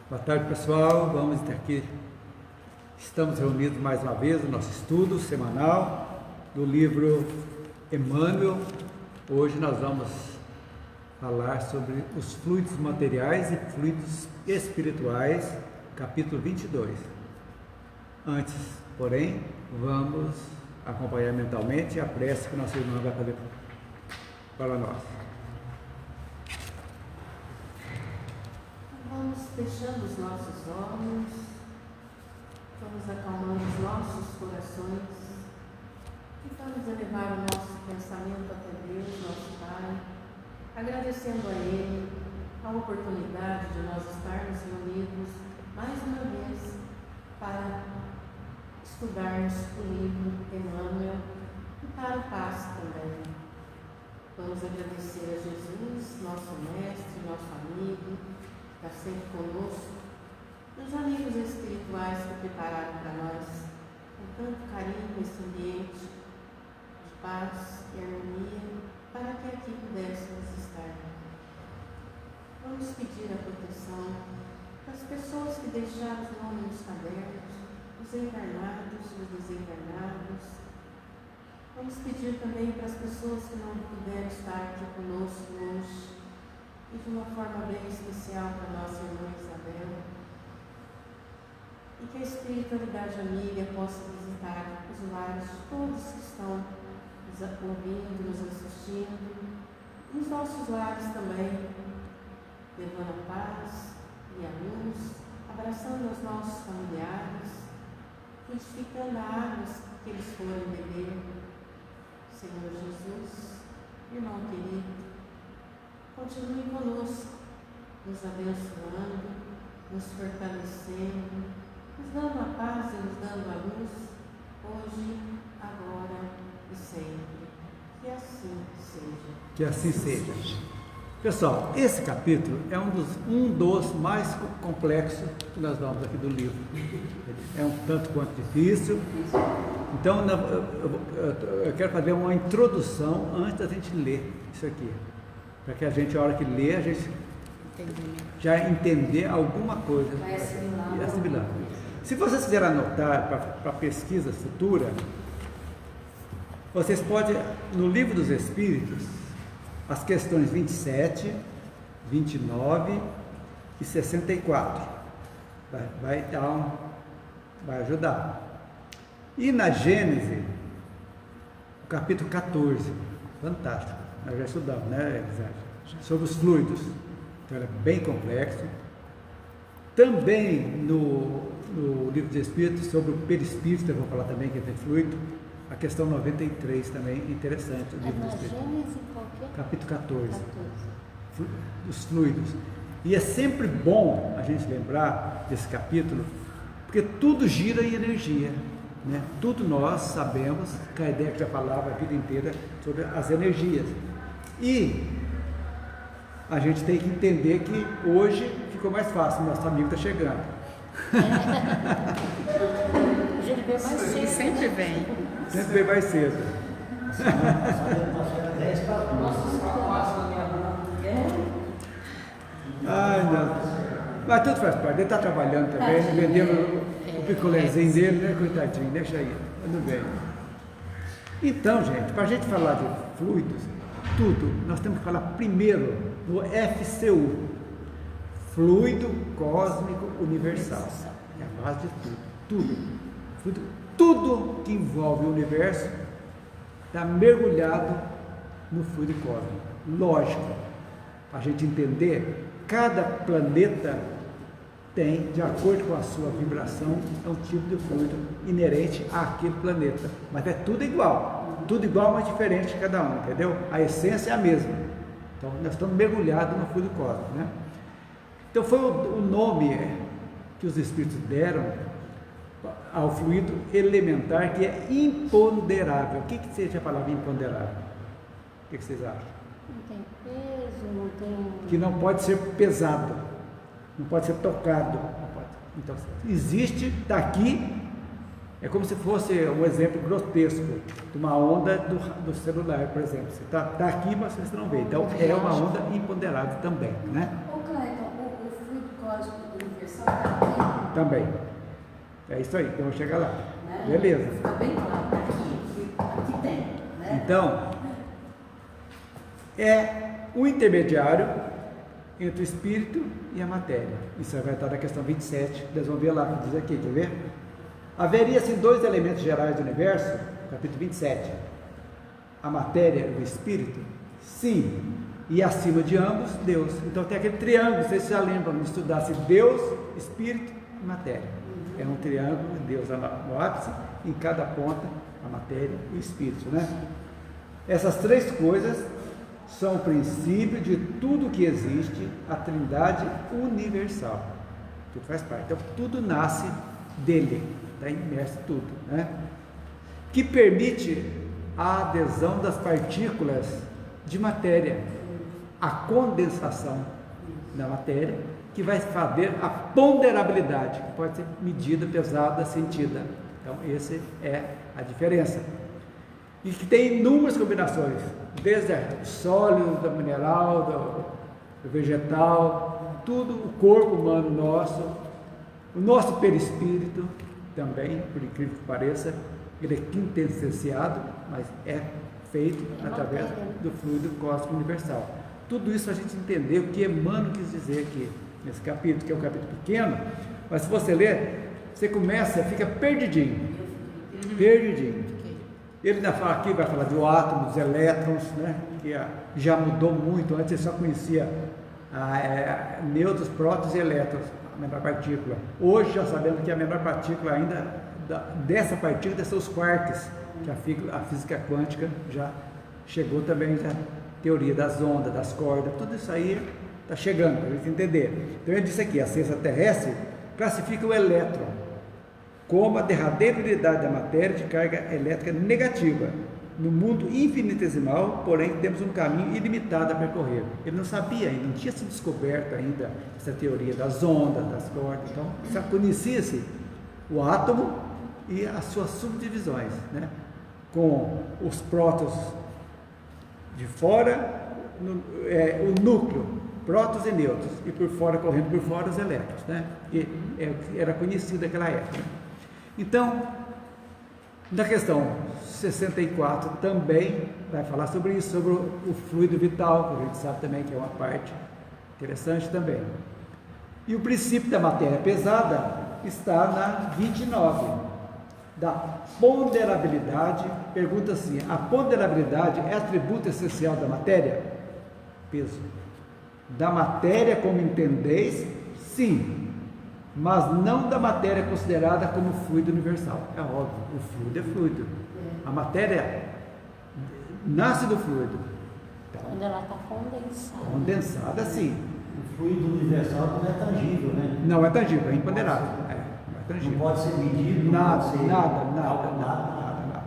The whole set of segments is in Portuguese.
Boa tarde, pessoal. Vamos aqui. Estamos reunidos mais uma vez no nosso estudo semanal do livro Emmanuel. Hoje nós vamos falar sobre os fluidos materiais e fluidos espirituais, capítulo 22. Antes, porém, vamos acompanhar mentalmente a prece que nosso irmão vai fazer para nós. Vamos fechando os nossos olhos, vamos acalmando os nossos corações e vamos elevar o nosso pensamento até Deus, nosso Pai, agradecendo a Ele a oportunidade de nós estarmos reunidos mais uma vez para estudarmos o livro Emmanuel e para o passe também. Vamos agradecer a Jesus, nosso mestre, nosso amigo, que está sempre conosco, os amigos espirituais que prepararam para nós com tanto carinho esse ambiente de paz e harmonia para que aqui pudéssemos estar. Vamos pedir a proteção das pessoas que deixaram os nomes nos cadernos, os encarnados, os desencarnados. Vamos pedir também para as pessoas que não puderam estar aqui conosco hoje, e de uma forma bem especial para a nossa irmã Isabel, e que a espiritualidade amiga possa visitar os lares de todos que estão nos ouvindo, nos assistindo, nos nossos lares também, levando a paz e a luz, abraçando os nossos familiares, purificando a água que eles forem beber. Senhor Jesus, irmão querido, continue conosco, nos abençoando, nos fortalecendo, nos dando a paz e nos dando a luz, hoje, agora e sempre. Que assim seja. Que assim seja. Pessoal, esse capítulo é um dos mais complexos que nós vamos aqui do livro. É um tanto quanto difícil. Então, eu quero fazer uma introdução antes da gente ler isso aqui. Para que a gente, a hora que lê, a gente já entender alguma coisa. Vai assimilar. Assimilar. Se vocês quiserem anotar para pesquisa futura, vocês podem, no Livro dos Espíritos, as questões 27, 29 e 64. Vai ajudar. E na Gênesis, o capítulo 14, fantástico. Nós já estudamos, né, Elisângela? Sobre os fluidos. Então, ele é bem complexo. Também no Livro dos Espíritos, sobre o perispírito, eu vou falar também que tem fluido. A questão 93 também interessante. O Livro dos Espíritos. Gênesis, qualquer? Capítulo 14. Os fluidos. E é sempre bom a gente lembrar desse capítulo, porque tudo gira em energia. Né? Tudo nós sabemos, Kardec já falava a vida inteira sobre as energias. E a gente tem que entender que hoje ficou mais fácil, nosso amigo está chegando. A gente vê mais cedo. Sempre vem. Sempre vem mais cedo. Ai, não. Mas tudo faz parte, ele está trabalhando também, vendendo o picolézinho dele, né, coitadinho, deixa aí, tudo bem. Então, gente, para a gente falar de fluidos, tudo, nós temos que falar primeiro no FCU, Fluido Cósmico Universal. É a base de tudo. Tudo que envolve o universo está mergulhado no fluido cósmico. Lógico, para a gente entender, cada planeta tem, de acordo com a sua vibração, é um tipo de fluido inerente àquele planeta. Mas é tudo igual, mas diferente de cada um, entendeu? A essência é a mesma. Então, nós estamos mergulhados no fluido cósmico, né? Então, foi o nome que os Espíritos deram ao fluido elementar, que é imponderável. O que seja a palavra imponderável? O que vocês acham? Não tem peso, não tem... Que não pode ser pesado, não pode ser tocado. Não pode. Então, existe, está aqui, é como se fosse um exemplo grotesco de uma onda do celular, por exemplo. Você está aqui, mas você não vê. Então, é uma onda imponderável também, né? Ô Cleiton, o fluido cósmico universal Também. É isso aí, então vamos chegar lá. Né? Beleza. Fica bem claro aqui tem. Né? Então, é o intermediário entre o espírito e a matéria. Isso vai estar na questão 27, nós vamos ver lá, que diz aqui, quer ver? Haveria, assim, dois elementos gerais do universo, capítulo 27, a matéria e o espírito? Sim, e acima de ambos, Deus. Então tem aquele triângulo, vocês já lembram de estudar se Deus, espírito e matéria. É um triângulo, Deus no ápice, em cada ponta, a matéria e o espírito, né? Essas três coisas são o princípio de tudo que existe, a trindade universal. Tudo faz parte. Então, tudo nasce dele, está imerso tudo, né? Que permite a adesão das partículas de matéria, a condensação da matéria, que vai fazer a ponderabilidade, que pode ser medida, pesada, sentida. Então, essa é a diferença. E que tem inúmeras combinações, desde o sólido, do mineral, do vegetal, tudo, o corpo humano nosso, o nosso perispírito também, por incrível que pareça, ele é quintessenciado, mas é feito através do fluido cósmico universal. Tudo isso a gente entender o que Emmanuel quis dizer aqui, nesse capítulo, que é um capítulo pequeno, mas se você ler, você começa, fica perdidinho. Ele ainda fala aqui, vai falar do átomo, dos elétrons, né? Que já mudou muito. Antes ele só conhecia nêutrons, prótons e elétrons, a menor partícula. Hoje já sabemos que a menor partícula ainda, dessa partícula, são os quarks, que a física quântica já chegou também, já teoria das ondas, das cordas, tudo isso aí está chegando, para a gente entender. Então ele disse aqui, a ciência terrestre classifica o elétron como a derradeira unidade da matéria de carga elétrica negativa. No mundo infinitesimal, porém, temos um caminho ilimitado a percorrer. Ele não sabia ainda, não tinha se descoberto ainda essa teoria das ondas, das cordas. Então, só conhecia-se o átomo e as suas subdivisões, né? Com os prótons de fora, o núcleo, prótons e nêutrons, e por fora, correndo por fora, os elétrons, né? E era conhecido naquela época. Então, na questão 64 também vai falar sobre isso, sobre o fluido vital, que a gente sabe também que é uma parte interessante também. E o princípio da matéria pesada está na 29, da ponderabilidade. Pergunta assim: a ponderabilidade é atributo essencial da matéria? Peso. Da matéria como entendeis? Sim. Mas não da matéria considerada como fluido universal. É óbvio, o fluido é fluido. A matéria nasce do fluido. Então, quando ela está condensada. Condensada, sim. O fluido universal não é tangível, né? Não é tangível, é imponderável. Não é tangível. Não pode ser medido, Nada, não pode ser nada.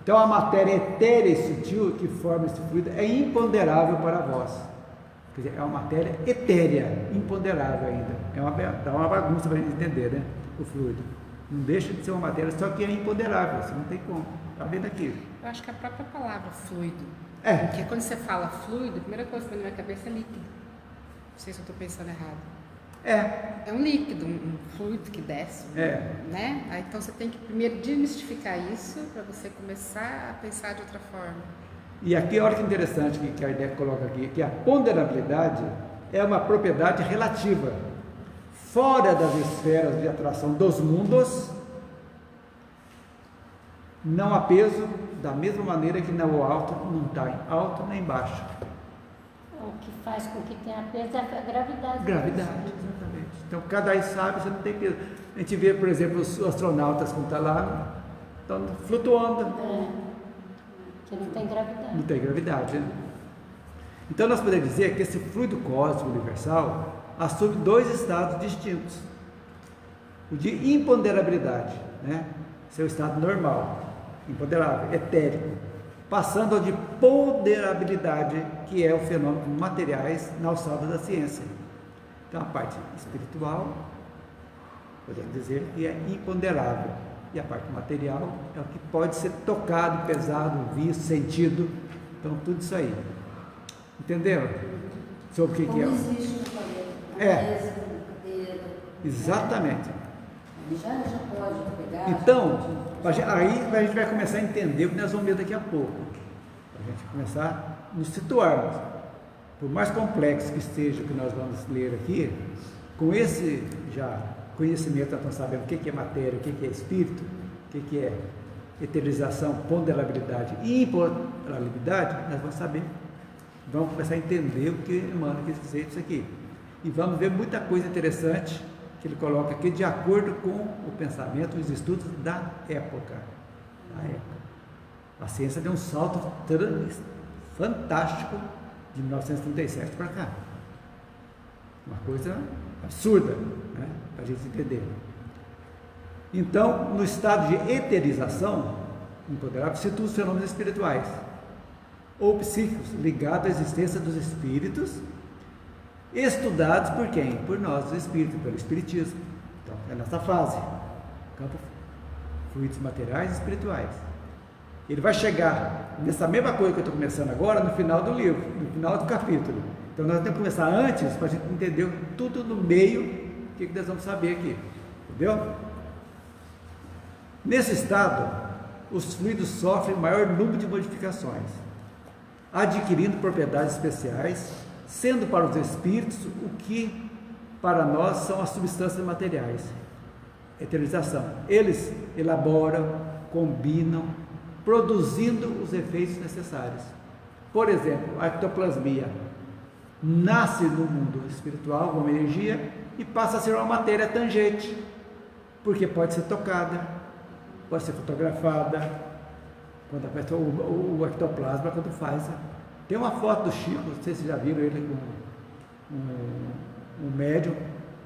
Então a matéria etérea e sutil que forma esse fluido é imponderável para vós. Quer dizer, é uma matéria etérea, imponderável ainda. Dá uma bagunça para a gente entender, né? O fluido. Não deixa de ser uma matéria, só que é imponderável, você não tem como. Está bem daqui. Eu acho que a própria palavra fluido. É. Porque quando você fala fluido, a primeira coisa que vem na minha cabeça é líquido. Não sei se eu estou pensando errado. É. É um líquido, um fluido que desce. Né? Aí, então você tem que primeiro desmistificar isso para você começar a pensar de outra forma. E aqui, olha que interessante que Kardec coloca aqui, que a ponderabilidade é uma propriedade relativa, fora das esferas de atração dos mundos, não há peso, da mesma maneira que no alto não está em alto nem baixo. O que faz com que tenha peso é a gravidade. Gravidade, exatamente. Então, cada um sabe, você não tem peso. A gente vê, por exemplo, os astronautas quando estão lá, estão flutuando. Que não tem gravidade. Não tem gravidade, né? Então nós podemos dizer que esse fluido cósmico universal assume dois estados distintos: o de imponderabilidade, né? Seu estado normal, imponderável, etérico, passando ao de ponderabilidade, que é o fenômeno materiais na alçada da ciência. Então a parte espiritual, podemos dizer que é imponderável. E a parte material é o que pode ser tocado, pesado, visto, sentido. Então, tudo isso aí. Entenderam? Sobre o que é? Existe no planeta. Exatamente. Ele já pode pegar. Então, aí a gente vai começar a entender o que nós vamos ver daqui a pouco. A gente começar a nos situarmos. Por mais complexo que esteja o que nós vamos ler aqui, com esse já conhecimento, nós estamos sabendo o que é matéria, o que é espírito, o que é eterização, ponderabilidade e imponderabilidade, nós vamos saber. Vamos começar a entender o que Emmanuel quis dizer isso aqui. E vamos ver muita coisa interessante que ele coloca aqui de acordo com o pensamento e os estudos da época. A ciência deu um salto fantástico de 1937 para cá. Uma coisa absurda, né, para a gente entender. Então, no estado de eterização, imponderável, situa os fenômenos espirituais ou psíquicos ligados à existência dos espíritos, estudados por quem? Por nós, os espíritos, pelo espiritismo. Então, é nessa fase, campo fluidos materiais e espirituais. Ele vai chegar nessa mesma coisa que eu estou começando agora, no final do livro, no final do capítulo. Então, nós temos que começar antes, para a gente entender tudo no meio, o que nós vamos saber aqui, entendeu? Nesse estado, os fluidos sofrem maior número de modificações, adquirindo propriedades especiais, sendo para os espíritos o que para nós são as substâncias materiais. Eterização. Eles elaboram, combinam, produzindo os efeitos necessários. Por exemplo, a ectoplasmia nasce no mundo espiritual, uma energia, e passa a ser uma matéria tangente, porque pode ser tocada, pode ser fotografada, quando aparece o ectoplasma, quando faz. Tem uma foto do Chico, não sei se vocês já viram ele com um médium,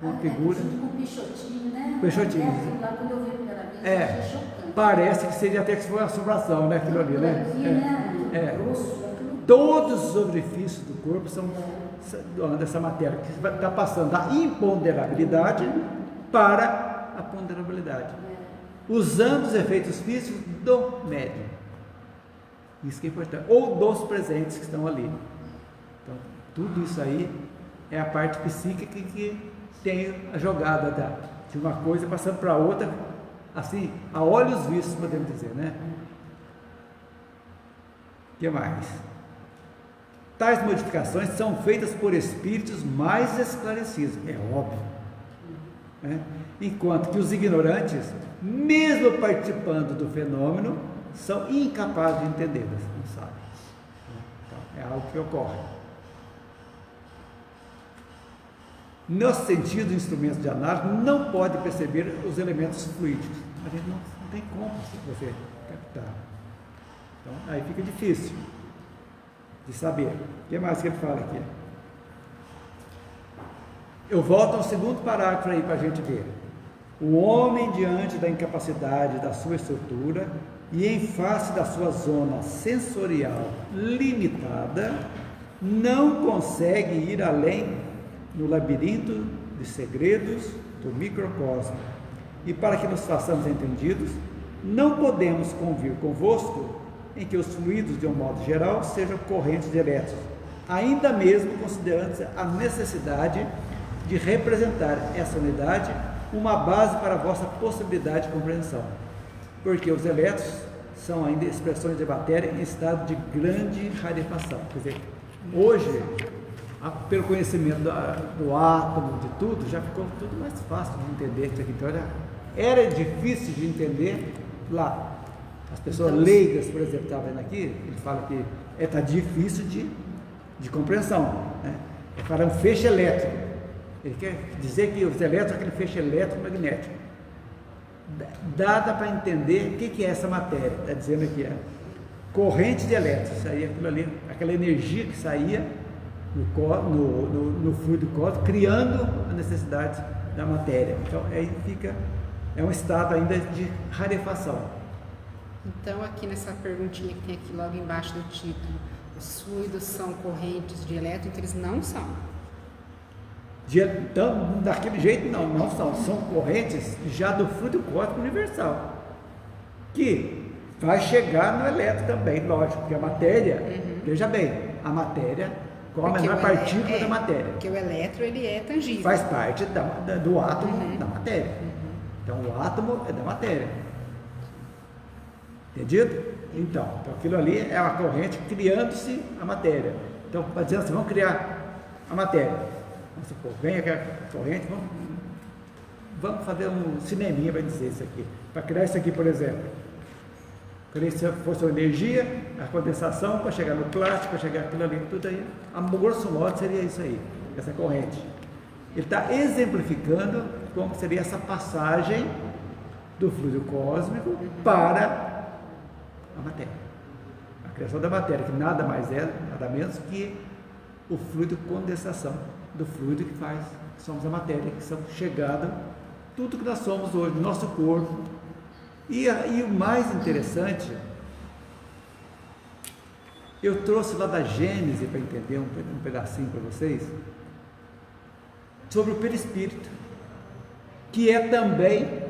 uma figura. Com o Peixotinho, né? Peixotinho. Lá quando eu vi a primeira vez, eu achei chocante. Parece que seria até que foi uma assombração, né? Aquilo ali, né? Grosso, Todos os orifícios do corpo são dessa matéria, que está passando da imponderabilidade para a ponderabilidade, usando os efeitos físicos do médium. Isso que é importante. Ou dos presentes que estão ali. Então, tudo isso aí é a parte psíquica que tem a jogada de uma coisa passando para outra, assim, a olhos vistos, podemos dizer, né? O que mais? Tais modificações são feitas por espíritos mais esclarecidos, é óbvio, né? Enquanto que os ignorantes, mesmo participando do fenômeno, são incapazes de entendê-las, não sabem. Então, é algo que ocorre. No sentido, instrumentos de análise não pode perceber os elementos fluídicos. A gente não tem como você captar. Então, aí fica difícil de saber. O que mais que ele fala aqui? Eu volto ao segundo parágrafo aí para a gente ver. O homem, diante da incapacidade da sua estrutura e em face da sua zona sensorial limitada, não consegue ir além no labirinto de segredos do microcosmo. E para que nos façamos entendidos, não podemos convir convosco em que os fluidos, de um modo geral, sejam correntes de elétrons, ainda mesmo considerando a necessidade de representar essa unidade uma base para a vossa possibilidade de compreensão, porque os elétrons são ainda expressões de matéria em estado de grande rarefação. Quer dizer, hoje, pelo conhecimento do átomo, de tudo, já ficou tudo mais fácil de entender isso aqui. Então, era difícil de entender lá. As pessoas leigas, por exemplo, estavam vendo aqui, ele fala que está difícil de compreensão, né? Ele fala um feixe elétrico. Ele quer dizer que os elétrons, aquele feixe eletromagnético, dá para entender o que é essa matéria. Está dizendo aqui, corrente de elétrons, isso aí, aquilo ali, aquela energia que saía no fluido cósmico, criando a necessidade da matéria. Então, aí fica, é um estado ainda de rarefação. Então, aqui nessa perguntinha que tem aqui logo embaixo do título, os fluidos são correntes de elétrons, então eles não são. Então, daquele jeito não são correntes já do fluido cósmico universal, que vai chegar no elétron também, lógico, porque a matéria, veja bem, a matéria, qual a menor partícula da matéria? Porque o elétron, ele é tangível. Faz parte do átomo da matéria. Então o átomo é da matéria. Entendido? Então aquilo ali é a corrente criando-se a matéria. Então, dizendo assim, vamos criar a matéria. Vamos supor, vem aquela corrente, vamos fazer um cineminha para dizer isso aqui. Para criar isso aqui, por exemplo. Se fosse uma energia, a condensação para chegar no plástico, para chegar aquilo ali, tudo aí. A grosso modo seria isso aí, essa corrente. Ele está exemplificando como seria essa passagem do fluido cósmico para a matéria. A criação da matéria, que nada mais é, nada menos que o fluido de condensação, do fluido que faz, somos a matéria, que somos chegada, tudo que nós somos hoje, nosso corpo. E o mais interessante, eu trouxe lá da Gênese para entender um pedacinho para vocês, sobre o perispírito, que é também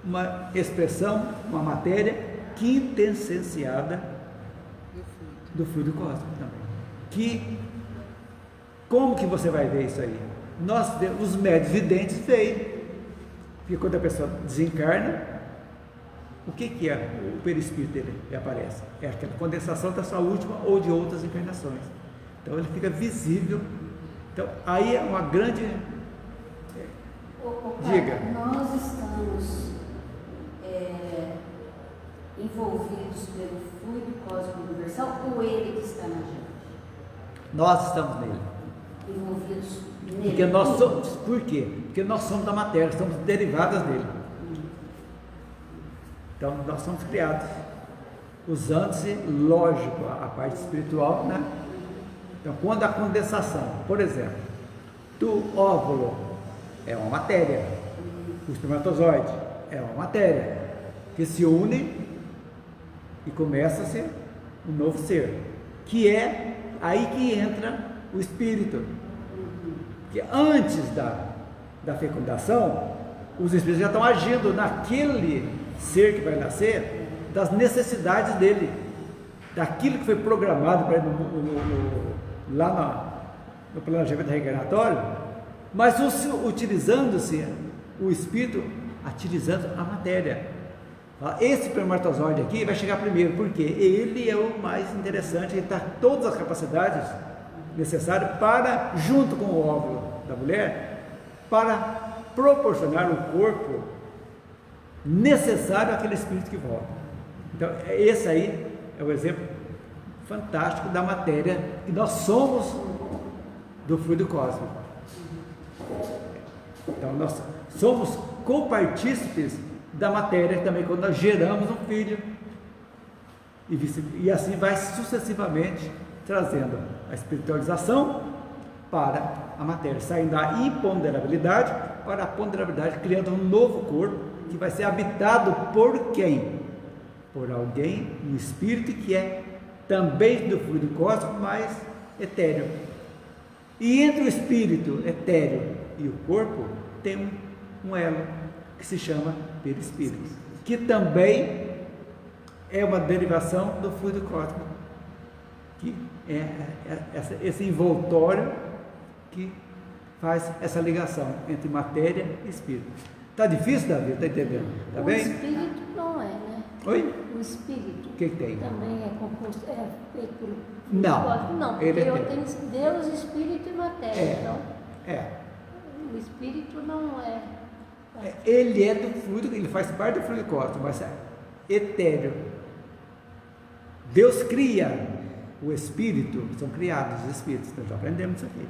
uma expressão, uma matéria quintessenciada do fluido cósmico também. Como que você vai ver isso aí? Os médios videntes veem, porque quando a pessoa desencarna, o que é o perispírito dele aparece? É aquela condensação da sua última ou de outras encarnações. Então ele fica visível. Então aí é uma grande... Diga. Nós estamos envolvidos pelo fluido cósmico universal ou ele que está na gente? Nós estamos nele. Envolvidos nele. Porque nós somos, por quê? Porque nós somos da matéria, somos derivadas dele. Então nós somos criados, usando-se, lógico, a parte espiritual, né? Então quando a condensação, por exemplo, do óvulo é uma matéria, o espermatozoide é uma matéria, que se une e começa-se um novo ser, que é aí que entra o espírito, que antes da fecundação, os espíritos já estão agindo naquele ser que vai nascer, das necessidades dele, daquilo que foi programado para ele lá no planejamento reencarnatório, mas utilizando-se o espírito, utilizando a matéria. Esse espermatozoide aqui vai chegar primeiro, porque ele é o mais interessante, ele está todas as capacidades necessárias para, junto com o óvulo da mulher, para proporcionar o corpo necessário àquele espírito que volta. Então, esse aí é o exemplo fantástico da matéria, que nós somos do fluido cósmico. Então, nós somos copartícipes da matéria também, quando nós geramos um filho, e assim vai sucessivamente trazendo a espiritualização para a matéria, saindo da imponderabilidade para a ponderabilidade, criando um novo corpo que vai ser habitado por quem? Por alguém, um espírito que é também do fluido cósmico, mas etéreo. E entre o espírito etéreo e o corpo tem um elo que se chama perispírito, que também é uma derivação do fluido cósmico, que é esse envoltório que faz essa ligação entre matéria e espírito. Está difícil, Davi? Está entendendo? Está bem? O espírito não é, né? Oi? O espírito. O que tem? Também é composto, é feito por... Não. Não, porque Ele eu tenho Deus, espírito e matéria. Então, o espírito não é... Ele é do fluido, ele faz parte do fluido cósmico, mas é etéreo. Deus cria o espírito, são criados os espíritos, nós já aprendemos isso aqui.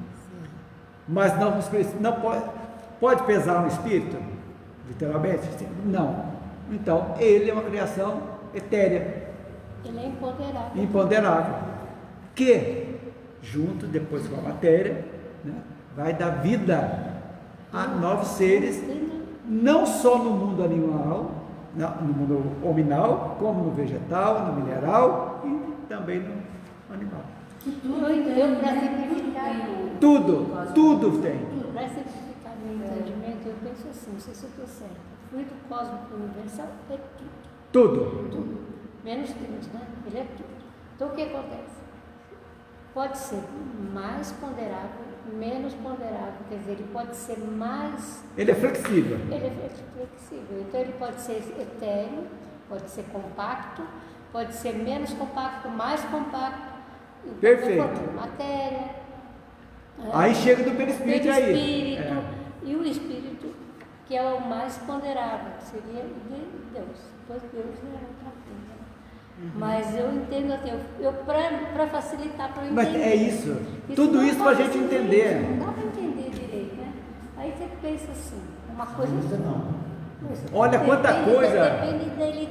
Mas não pode pesar no espírito, literalmente? Não. Então, ele é uma criação etérea. Ele é imponderável. Imponderável. Que, junto depois com a matéria, né, vai dar vida a novos seres, não só no mundo animal, no mundo hominal, como no vegetal, no mineral e também no animal. Eu, para simplificar, Tudo tem. para simplificar meu entendimento, eu penso assim, não sei se eu estou certa. O fluido cósmico universal é tudo. Tudo. Menos Deus, né? Ele é tudo. Então o que acontece? Pode ser mais ponderável, menos ponderável, quer dizer, ele pode ser mais... Ele é flexível. Ele é flexível, então ele pode ser etéreo, pode ser compacto, pode ser menos compacto, mais compacto. Então, Perfeito. Matéria. Aí chega do perispírito aí. Perispírito, e o espírito, que é o mais ponderável, que seria de Deus. Depois Deus é outra coisa. Mas eu entendo assim, para facilitar para eu entender. Mas é isso. Tudo isso para a gente entender. Não dá para entender direito, né? Aí você pensa assim, uma coisa. Não. Olha quanta coisa. Depende dele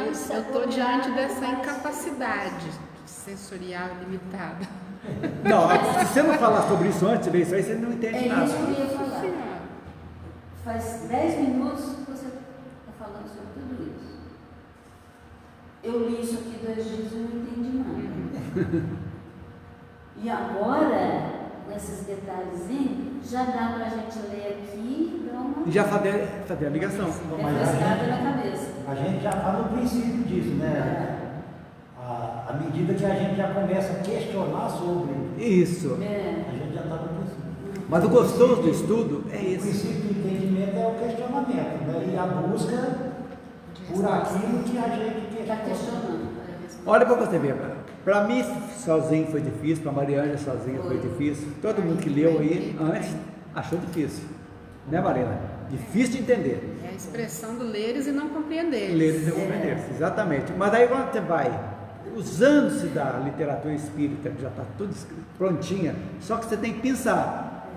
eu estou diante dessa incapacidade sensorial limitada. Não, se você não falar sobre isso antes de ver isso aí, você não entende nada. É isso que eu ia falar. Faz 10 minutos que você está falando sobre tudo isso. Eu li isso aqui 2 dias e não entendi nada. E agora, nesses detalhezinhos, já dá para a gente ler aqui e dar uma... E já fazer a ligação. refrescada na cabeça. A gente já está no princípio disso, né? À medida que a gente já começa a questionar sobre, Isso. É. a gente já está no princípio. Mas o gostoso do estudo é O esse. princípio do entendimento é o questionamento, né? E a busca por aquilo que a gente Está questionando. Olha para você ver. Para mim, sozinho foi difícil. Para a Mariana, sozinha foi difícil. Todo mundo que leu aí antes achou difícil. Né, Mariana? Difícil de entender. É a expressão do leres e não compreenderes. Ler e não compreender. Exatamente. Mas aí quando você vai usando-se da literatura espírita, que já está tudo prontinha, só que você tem que pensar.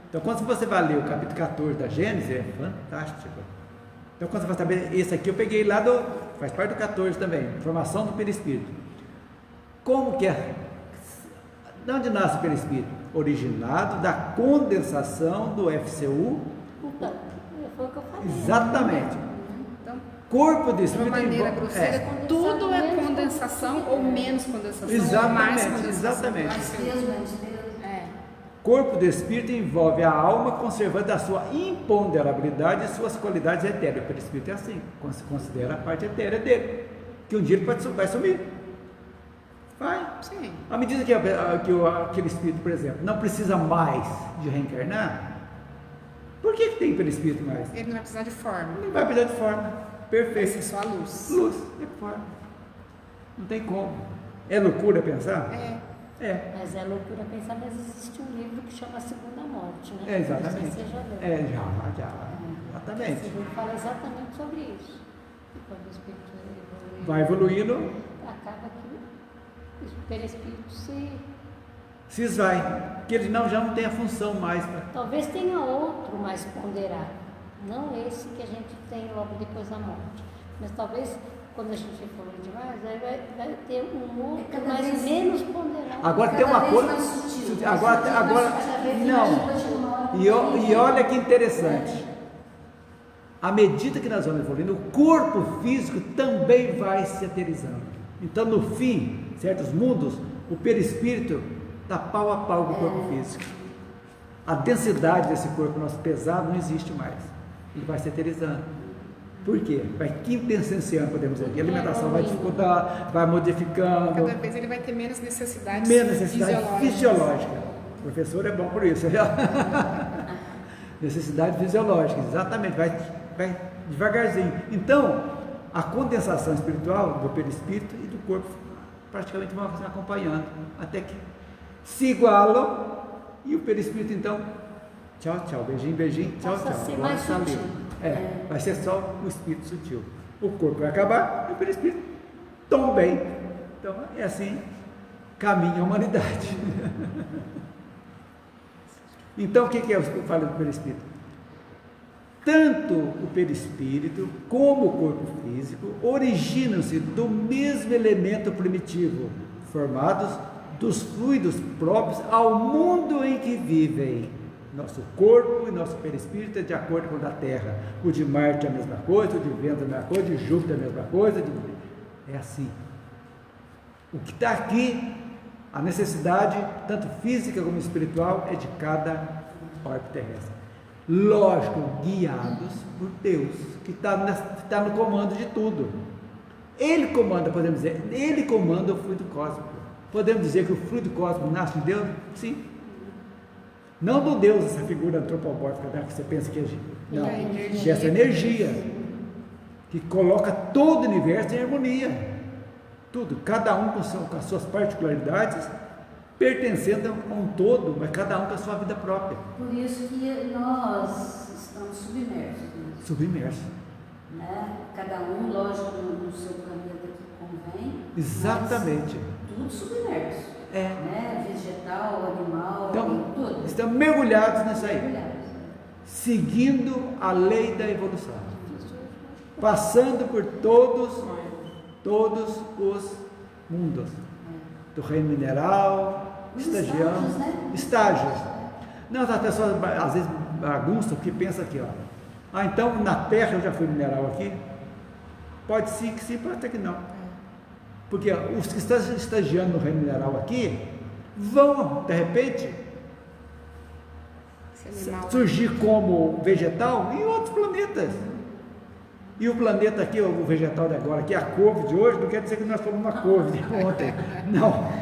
Então, quando você vai ler o capítulo 14 da Gênesis, é fantástico. Então, quando você vai saber, esse aqui eu peguei lá faz parte do 14 também, formação do perispírito. Como que é? De onde nasce o perispírito? Originado da condensação do FCU. Então, foi o que eu falei. Exatamente. Então, Corpo de de espírito. uma maneira grosseira, tudo é condensação ou menos condensação. Ou mais Exatamente, condensação. exatamente. Mais peso, menos peso. Corpo do espírito envolve a alma conservando a sua imponderabilidade e suas qualidades etéreas. O perispírito é assim, se considera a parte etérea dele, que um dia ele vai sumir. Vai. Sim. À medida que aquele espírito, por exemplo, não precisa mais de reencarnar, por que tem perispírito mais? Ele não vai precisar de forma. Não vai precisar de forma. Vai Perfeito. ser só a luz. Luz, é forma. Não tem como. É loucura pensar? É. Mas é loucura pensar, mas existe um livro que chama A Segunda Morte, né? É, exatamente. Não sei se você já leu. Já. Exatamente. Esse livro fala exatamente sobre isso. E quando o espírito evolui, Vai evoluindo, acaba que o perispírito se esvai, que ele já não tem a função mais. Talvez tenha outro mais ponderável, não esse que a gente tem logo depois da morte, mas talvez quando a gente evolui demais, aí vai ter um outro mais menos ponderável. Agora tem uma coisa. Agora não. E olha que interessante. À medida que nós vamos evoluindo, o corpo físico também vai se eterizando. Então, no fim, certos mundos, o perispírito está pau a pau com o corpo físico. A densidade desse corpo nosso pesado não existe mais. Ele vai se eterizando. Por quê? Vai quintessenciando, podemos dizer. A alimentação vai dificultar, vai modificando. Cada vez ele vai ter menos necessidade fisiológica. O professor é bom por isso. Necessidade fisiológica, exatamente. Vai devagarzinho. Então, a condensação espiritual do perispírito e do corpo praticamente vão se acompanhando até que se igualam e o perispírito então tchau, beijinho, tchau. Ser mais sutil. Vai ser só o espírito sutil. O corpo vai acabar e o perispírito também. Então é assim caminha a humanidade. Então o que eu falo do perispírito? Tanto o perispírito como o corpo físico originam-se do mesmo elemento primitivo, formados dos fluidos próprios ao mundo em que vivem. Nosso corpo e nosso perispírito é de acordo com o da Terra. O de Marte é a mesma coisa, o de Vênus é a mesma coisa, o de Júpiter é a mesma coisa. É assim. O que está aqui, a necessidade, tanto física como espiritual, é de cada orbe terrestre. Lógico, guiados por Deus, que está no comando de tudo. Ele comanda, podemos dizer, ele comanda o fluido cósmico. Podemos dizer que o fluido cósmico nasce de Deus? Sim. Não do Deus, essa figura antropomórfica, né, que você pensa que é. Não, que essa energia que coloca todo o universo em harmonia. Tudo, cada um com as suas particularidades, pertencendo a um todo, mas cada um com a sua vida própria. Por isso que nós estamos submersos. Né? Submerso. Né? Cada um, lógico, no seu planeta que convém. Exatamente. Tudo submerso. Né? Vegetal, animal, então, tudo. Estamos mergulhados nisso aí. Mergulhados. Seguindo a lei da evolução. Passando por todos os mundos. Do reino mineral, estagiando. Estágios. Não, as pessoas às vezes bagunçam, porque pensam aqui, ó. Então na Terra eu já fui mineral aqui? Pode sim que sim, pode até que não. Porque os que estão estagiando no reino mineral aqui vão, de repente, surgir como vegetal em outros planetas. E o planeta aqui, o vegetal de agora, que é a couve de hoje, não quer dizer que nós fomos uma couve de ontem. Não.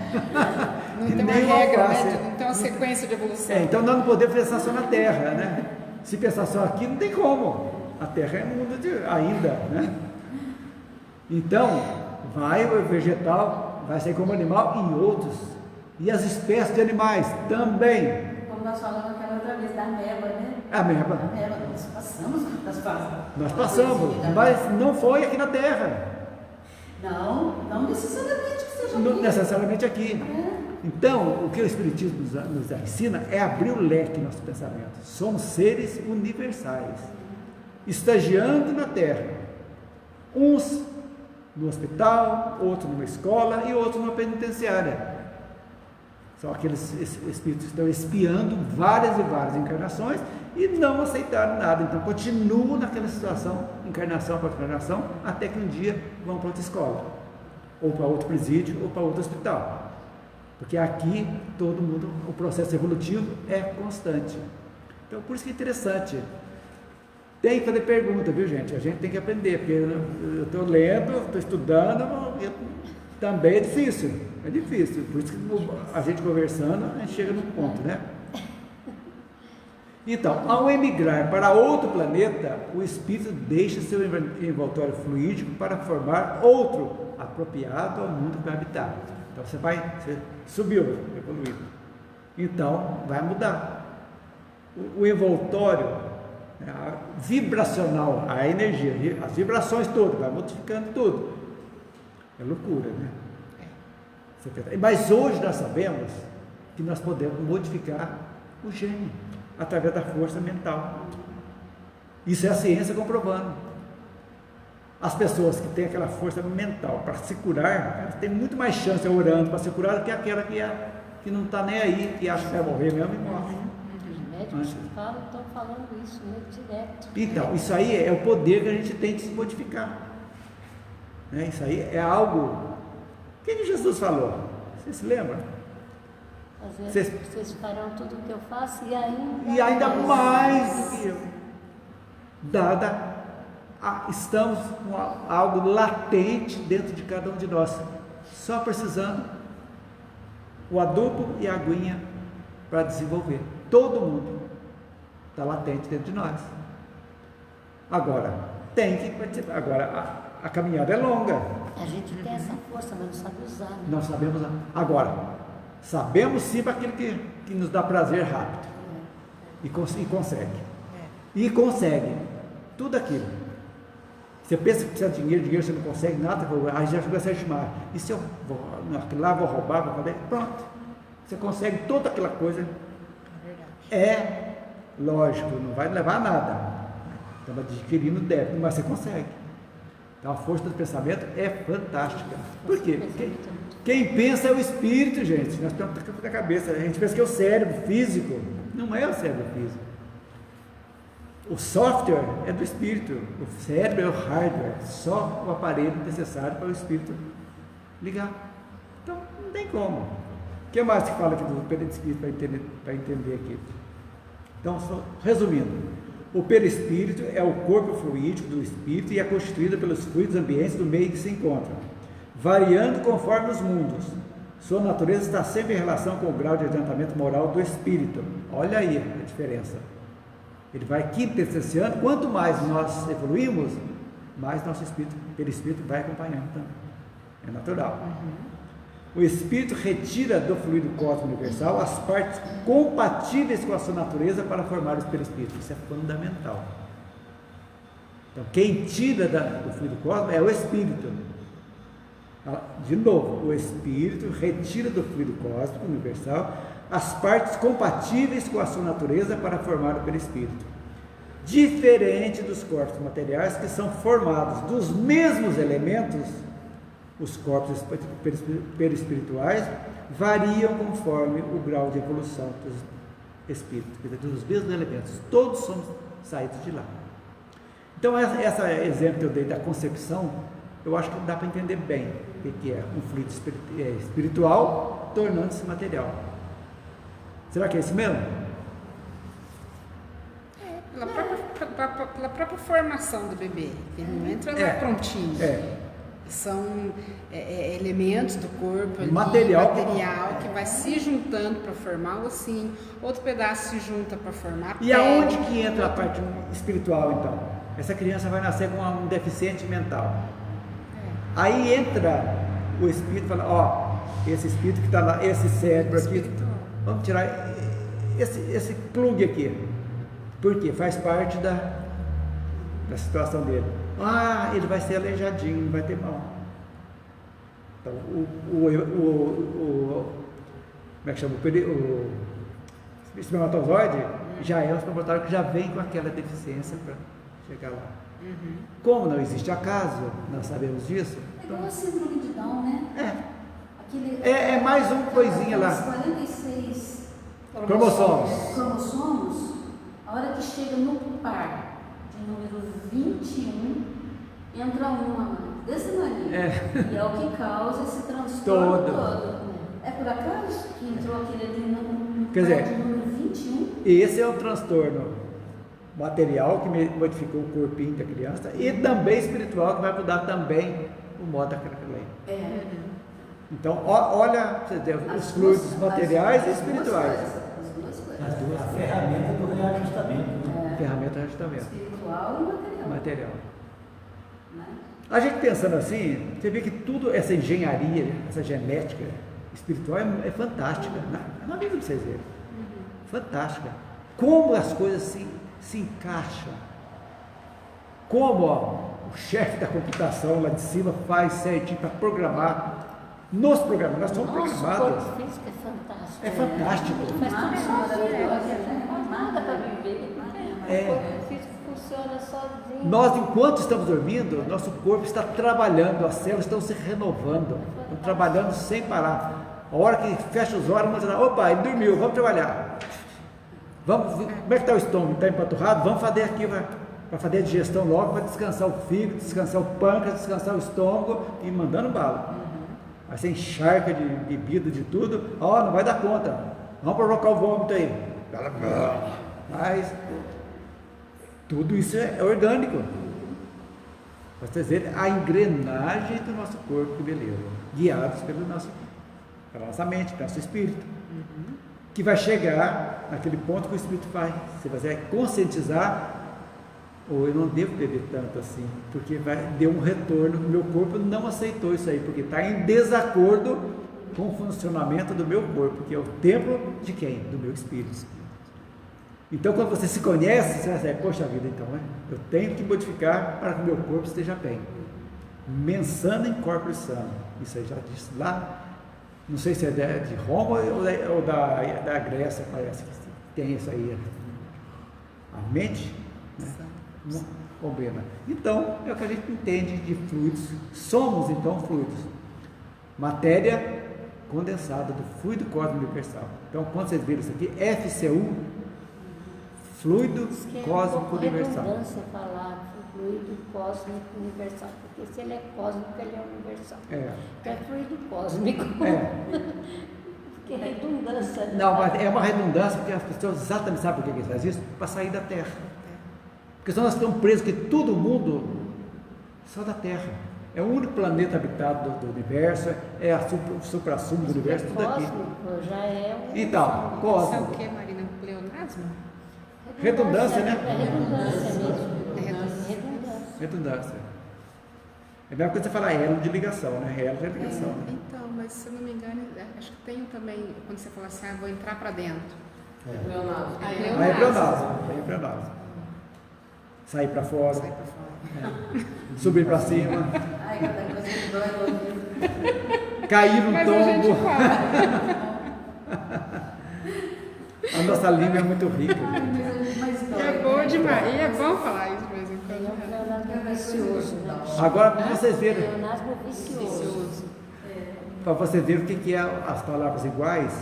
Não tem uma regra, né? Não tem uma sequência de evolução. Então nós não podemos pensar só na Terra, né? Se pensar só aqui, não tem como. A Terra é um mundo ainda, né? Então, o vegetal vai sair como animal em outros. E as espécies de animais também. Como nós falamos aquela outra vez da ameba, né? A ameba. Nós passamos das fases. Nós passamos, mas não foi aqui na Terra. Não necessariamente que seja Não aqui. necessariamente aqui. Então, o que o Espiritismo nos ensina é abrir o leque do nosso pensamento. Somos seres universais, estagiando na Terra. Uns no hospital, outros numa escola e outros numa penitenciária. São aqueles espíritos que estão espiando várias e várias encarnações e não aceitaram nada. Então continuam naquela situação, encarnação após encarnação, até que um dia vão para outra escola, ou para outro presídio, ou para outro hospital. Porque aqui todo mundo, o processo evolutivo é constante. Então por isso que é interessante. Tem que fazer pergunta, viu gente? A gente tem que aprender, porque eu estou lendo, estou estudando, também é difícil. É difícil, por isso que a gente conversando, a gente chega num ponto, né? Então, ao emigrar para outro planeta, o espírito deixa seu envoltório fluídico para formar outro apropriado ao mundo que vai habitar. Então você subiu, evoluiu. Então vai mudar. O envoltório, vibracional, a energia, as vibrações todas, vai modificando tudo. É loucura, né? Mas hoje nós sabemos que nós podemos modificar o gene através da força mental. Isso é a ciência comprovando. As pessoas que têm aquela força mental para se curar, elas têm muito mais chance orando para se curar do que aquela que não está nem aí, que acha que vai morrer mesmo e morre. Os médicos estão falando isso, né, direto. Então, isso aí é o poder que a gente tem de se modificar. Isso aí é algo. O que Jesus falou? Você se lembra? Às vezes vocês farão tudo o que eu faço e ainda mais do que eu. Estamos com algo latente dentro de cada um de nós, só precisando o adubo e a aguinha para desenvolver. Todo mundo está latente dentro de nós. Agora, a caminhada é longa. A gente tem essa força, mas não sabe usar. Né? Nós sabemos usar. Agora, sabemos sim para aquilo que nos dá prazer rápido. E consegue. E consegue. Tudo aquilo. Você pensa que precisa de dinheiro você não consegue nada, aí já começa a estimar. E se eu vou lá, vou roubar, vou fazer? Pronto. Você consegue toda aquela coisa. É lógico, não vai levar a nada. Estava adquirindo débito, mas você consegue. Então a força do pensamento é fantástica. Por quê? Quem pensa é o espírito, gente. Nós estamos com a cabeça. A gente pensa que é o cérebro físico. Não é o cérebro físico. O software é do espírito. O cérebro é o hardware. Só o aparelho necessário para o espírito ligar. Então não tem como. O que mais que fala aqui do perispírito para entender aqui? Então, resumindo. O perispírito é o corpo fluídico do espírito e é constituído pelos fluidos ambientes do meio que se encontram, variando conforme os mundos. Sua natureza está sempre em relação com o grau de adiantamento moral do espírito. Olha aí a diferença. Ele vai quintessenciando. Quanto mais nós evoluímos, mais nosso espírito, perispírito, vai acompanhando também. É natural. O espírito retira do fluido cósmico universal as partes compatíveis com a sua natureza para formar o perispírito. Isso é fundamental. Então, quem tira do fluido cósmico é o espírito. De novo, o espírito retira do fluido cósmico universal as partes compatíveis com a sua natureza para formar o perispírito. Diferente dos corpos materiais que são formados dos mesmos elementos, os corpos perispirituais variam conforme o grau de evolução dos espíritos, quer dizer, dos mesmos elementos, todos somos saídos de lá. Então, esse exemplo que eu dei da concepção, eu acho que dá para entender bem o que é um fluido espiritual tornando-se material. Será que é isso mesmo? Pela própria formação do bebê, ele não entra lá prontinho. São elementos do corpo, material que vai se juntando para formar o ossinho, outro pedaço se junta para formar a pele. E aonde que entra a parte espiritual, então? Essa criança vai nascer com um deficiente mental. Aí entra o espírito e fala, esse espírito que está lá, esse cérebro aqui, vamos tirar esse plug aqui. Por quê? Faz parte da situação dele. Ele vai ser aleijadinho, não vai ter mão. Então, como é que chama? O espermatozoide já é um espermatozoide que já vem com aquela deficiência para chegar lá. Como não existe acaso, nós sabemos disso. É igual a síndrome de Down, né? É mais uma coisinha lá. 46 cromossomos. A hora que chega no par de número 21, entra uma desse maninho. E é o que causa esse transtorno todo. É por acaso que entrou aquele ali no par de número 21? Esse é o transtorno material que modificou o corpinho da criança e também espiritual que vai mudar também o modo daquela lei. Então, olha os fluidos materiais e espirituais. A ferramenta do reajustamento. Ferramenta de reajustamento. Espiritual e material. A gente pensando assim, você vê que tudo, essa engenharia, essa genética espiritual é fantástica. Na vida de vocês verem. Fantástica. Como as coisas se encaixam. Como o chefe da computação lá de cima faz certinho para programar. Nos programas, nós somos programados. O corpo físico é fantástico. É fantástico. Faz tudo sozinho, não faz nada para viver. O corpo físico funciona sozinho. Nós, enquanto estamos dormindo, nosso corpo está trabalhando, as células estão se renovando, estão trabalhando sem parar. A hora que fecha os olhos, vamos dizer, opa, ele dormiu, vamos trabalhar. Como é que está o estômago? Está empanturrado? Vamos fazer aqui para fazer a digestão logo, para descansar o fígado, descansar o pâncreas, descansar o estômago e mandando bala. Aí você encharca de bebida, de tudo, não vai dar conta, vamos provocar o vômito aí. Mas tudo isso é orgânico. Para vocês verem a engrenagem do nosso corpo, que beleza, guiados pela nossa mente, pelo nosso espírito, que vai chegar naquele ponto que o espírito faz. Você vai conscientizar, eu não devo beber tanto assim, porque deu um retorno, o meu corpo não aceitou isso aí, porque está em desacordo com o funcionamento do meu corpo, que é o templo de quem? Do meu espírito. Então, quando você se conhece, você vai dizer, poxa vida, então, eu tenho que modificar para que o meu corpo esteja bem. Mensana in corpore sano. Isso aí já disse lá, não sei se é de Roma ou da Grécia, parece que tem isso aí. A mente, não combina. Então, é o que a gente entende de fluidos. Somos, então, fluidos. Matéria condensada do fluido cósmico universal. Então, quando vocês viram isso aqui, FCU, fluido cósmico universal. Redundância falar fluido cósmico universal, porque se ele é cósmico, ele é universal. É fluido cósmico. Porque é redundância. Não, mas é uma redundância, porque as pessoas exatamente sabem por que eles fazem isso? Para sair da Terra. Porque senão nós estamos presos que todo mundo só da Terra. É o único planeta habitado do universo, é o supra-sumo do universo, tudo aqui. Cósmico já é um... Então, Isso é o cósmico. que, Marina? Pleonasmo? Redundância, né? É redundância mesmo. Redundância. Redundância. É a mesma coisa você falar elo de ligação, né? Elo de ligação. Né? Então, mas se eu não me engano, acho que tem também, quando você fala assim, vou entrar para dentro. Leonardo. Aí é pleonasmo. Sair para fora, Sai para fora. subir para cima, Ai, cada coisa que dói no ouvido. cair no Mas a gente tombo. fala. A nossa língua é muito rica. Mas E dói. é boa demais. E é bom falar isso de vez em É um quando. pleonasmo vicioso, né? Agora, para vocês verem, Pleonasmo vicioso. para vocês verem o que é as palavras iguais,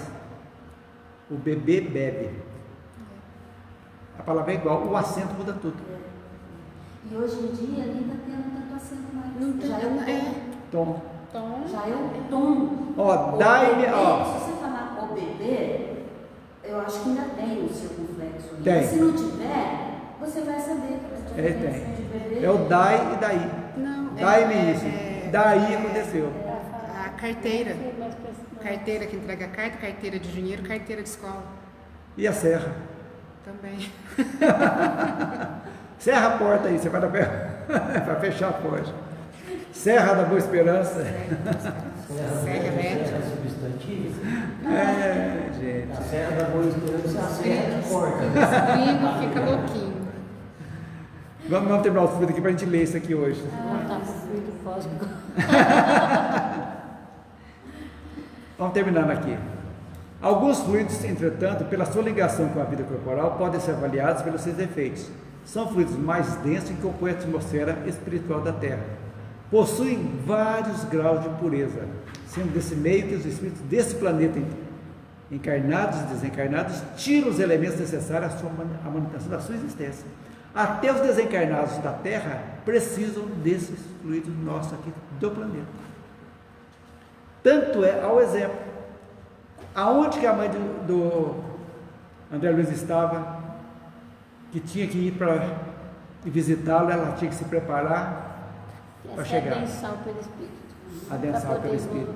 o bebê bebe. A palavra é igual, o acento muda tudo. E hoje em dia nem está tendo tanto acento mais. Não tem, já é o Tom. tom. Já é o tom. Ó, O dai-me, bebê, ó. Se você falar o bebê, eu acho que ainda tem o circunflexo ali. Tem. Mas se não tiver, você vai saber que a diferença tem. de bebê. É o dai e daí. Não, Dai-me isso. Daí aconteceu. A carteira. Mais pra- Carteira que entrega carta, carteira de dinheiro, carteira de escola. E a serra? Também. Serra a porta aí, você vai dar para fechar a porta. Serra da Boa Esperança. Serra elétrica. É substantivo. É, gente. A serra da Boa Esperança é a serra de porta. Gringo fica louquinho. Vamos terminar o fluido aqui para a gente ler isso aqui hoje. Ah, tá pro fluido cósmico. Vamos terminando aqui. Alguns fluidos, entretanto, pela sua ligação com a vida corporal, podem ser avaliados pelos seus efeitos. São fluidos mais densos que compõem a atmosfera espiritual da Terra. Possuem vários graus de pureza, sendo desse meio que os espíritos desse planeta, encarnados e desencarnados, tiram os elementos necessários à manutenção da sua existência. Até os desencarnados da Terra precisam desses fluidos nossos aqui do planeta. Tanto é, ao exemplo, aonde que a mãe do André Luiz estava, que tinha que ir para visitá-lo, ela tinha que se preparar para chegar. Adensação pelo Espírito. Adensação pelo Espírito.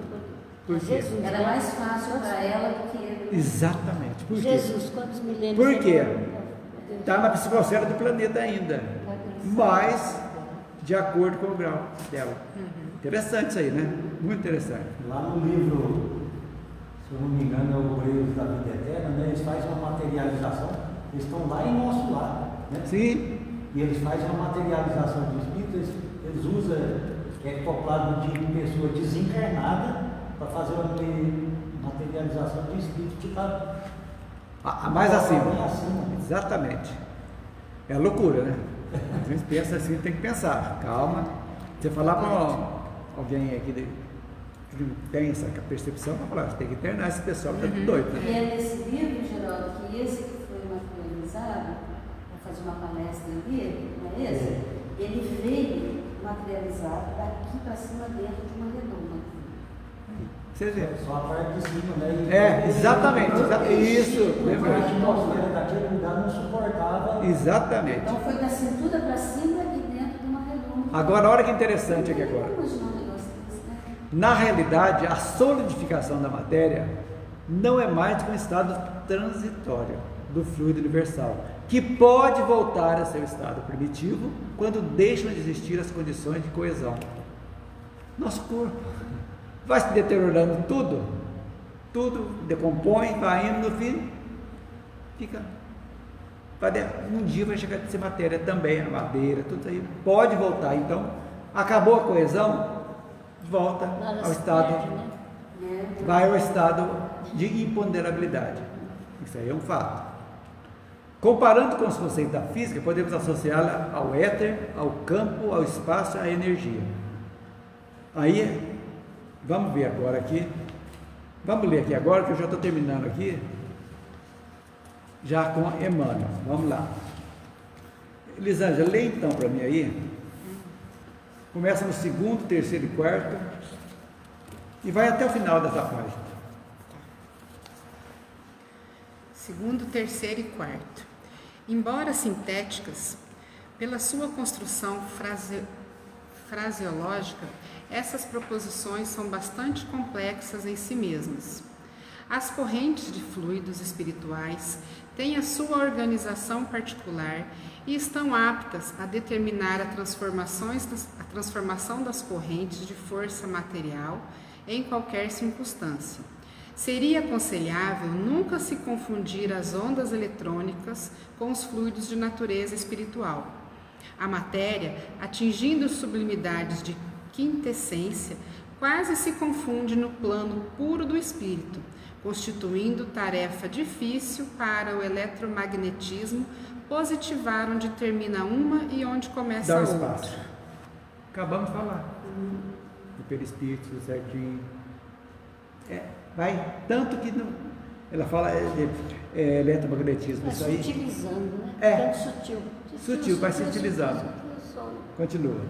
Por quê? Jesus, Era mais fácil para ela do que ele. Exatamente. Por quê? Jesus, quantos milênios? Por quê? ele- Está na psicosfera do planeta ainda, mas de acordo com o grau dela. Interessante isso aí, né? Muito interessante. Lá no livro, se eu não me engano, é o Obreiros da Vida Eterna, né? Eles fazem uma materialização, eles estão lá em nosso lado, né? Sim, E eles fazem uma materialização de espírito, eles usam ectoplasma de pessoa desencarnada para fazer uma materialização de espírito que está a mais acima. bem acima. Exatamente. É loucura, né? A gente pensa assim, tem que pensar. Calma. Você falar para alguém aqui que não tem essa percepção, para falar, você tem que internar esse pessoal que está tudo doido, E né? é nesse livro, Geraldo, que esse que foi materializado, para fazer uma palestra ali, não é esse? Ele veio materializado daqui para cima dentro de uma redoma. Você vê. Só a parte de cima, né? É, exatamente. Isso. Porque a atmosfera daquele lugar não suportava. Exatamente. Então foi da cintura para cima e dentro de uma redoma. Agora, olha que interessante aqui agora. Não imaginar um negócio desse, né? Na realidade, a solidificação da matéria não é mais do que um estado transitório do fluido universal, que pode voltar a seu estado primitivo quando deixam de existir as condições de coesão. Nosso corpo vai se deteriorando tudo decompõe, vai indo, no fim, fica. Um dia vai chegar a ser matéria também, a madeira, tudo aí pode voltar. Então, acabou a coesão, volta ao estado, vai ao estado de imponderabilidade. Isso aí é um fato. Comparando com os conceitos da física, podemos associá-la ao éter, ao campo, ao espaço, à energia. Aí, vamos ver agora aqui. Vamos ler aqui agora, que eu já estou terminando aqui. Já com Emmanuel. Vamos lá. Elisângela, lê então para mim aí. Começa no 2º, 3º e 4º. E vai até o final dessa página. 2º, 3º e 4º. Embora sintéticas, pela sua construção fraseológica, essas proposições são bastante complexas em si mesmas. As correntes de fluidos espirituais têm a sua organização particular e estão aptas a determinar a transformação das correntes de força material em qualquer circunstância. Seria aconselhável nunca se confundir as ondas eletrônicas com os fluidos de natureza espiritual. A matéria, atingindo sublimidades de quintessência, quase se confunde no plano puro do espírito, constituindo tarefa difícil para o eletromagnetismo positivar onde termina uma e onde começa a outra. Dá o espaço. Acabamos de falar. Do perispírito, certinho. Vai tanto que não, ela fala eletromagnetismo. Vai isso aí. sutilizando, né? Tanto sutil. Sutil, vai sutilizando. Continua.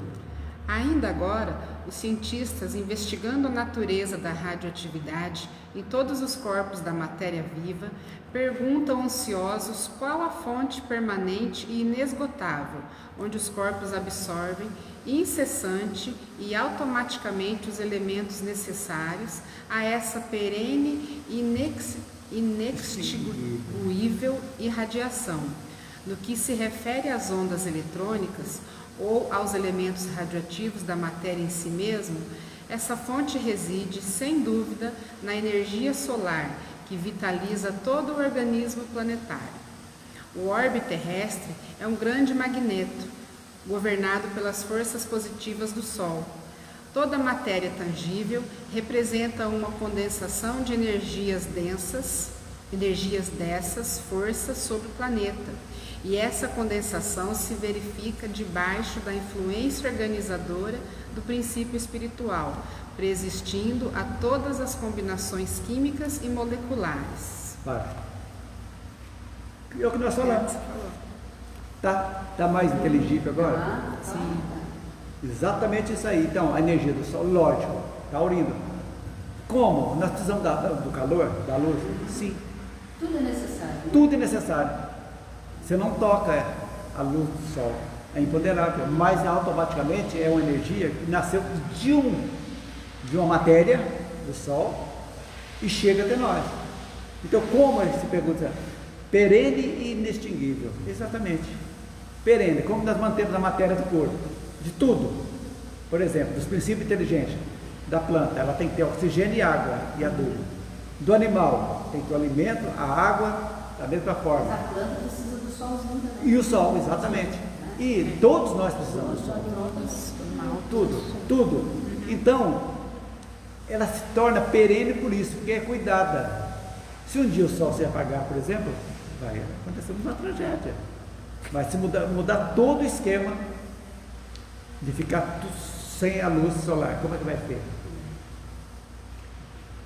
Ainda agora, os cientistas, investigando a natureza da radioatividade em todos os corpos da matéria viva, perguntam ansiosos qual a fonte permanente e inesgotável, onde os corpos absorvem incessante e automaticamente os elementos necessários a essa perene e inextinguível irradiação. No que se refere às ondas eletrônicas, ou aos elementos radioativos da matéria em si mesmo, essa fonte reside, sem dúvida, na energia solar, que vitaliza todo o organismo planetário. O orbe terrestre é um grande magneto, governado pelas forças positivas do Sol. Toda matéria tangível representa uma condensação de energias dessas forças sobre o planeta. E essa condensação se verifica debaixo da influência organizadora do princípio espiritual, preexistindo a todas as combinações químicas e moleculares. Vai. É o que nós falamos. Tá mais inteligível agora? Sim. Exatamente isso aí. Então, a energia do Sol, lógico, taurino. Como? Nós precisamos do calor, da luz? Sim. Tudo é necessário. Tudo é necessário. Você não toca a luz do Sol, é imponderável, mas automaticamente é uma energia que nasceu de uma matéria do Sol e chega até nós. Então, como se pergunta? Perene e inextinguível. Exatamente. Perene, como nós mantemos a matéria do corpo, de tudo. Por exemplo, dos princípios inteligentes da planta, ela tem que ter oxigênio e água e adubo. Do animal, tem que ter o alimento, a água, da mesma forma. Mas a planta precisa do solzinho também. E o sol, exatamente. E todos nós precisamos do sol. Tudo. Então, ela se torna perene por isso, porque é cuidada. Se um dia o sol se apagar, por exemplo, vai acontecer uma tragédia. Vai se mudar todo o esquema de ficar sem a luz solar. Como é que vai ser?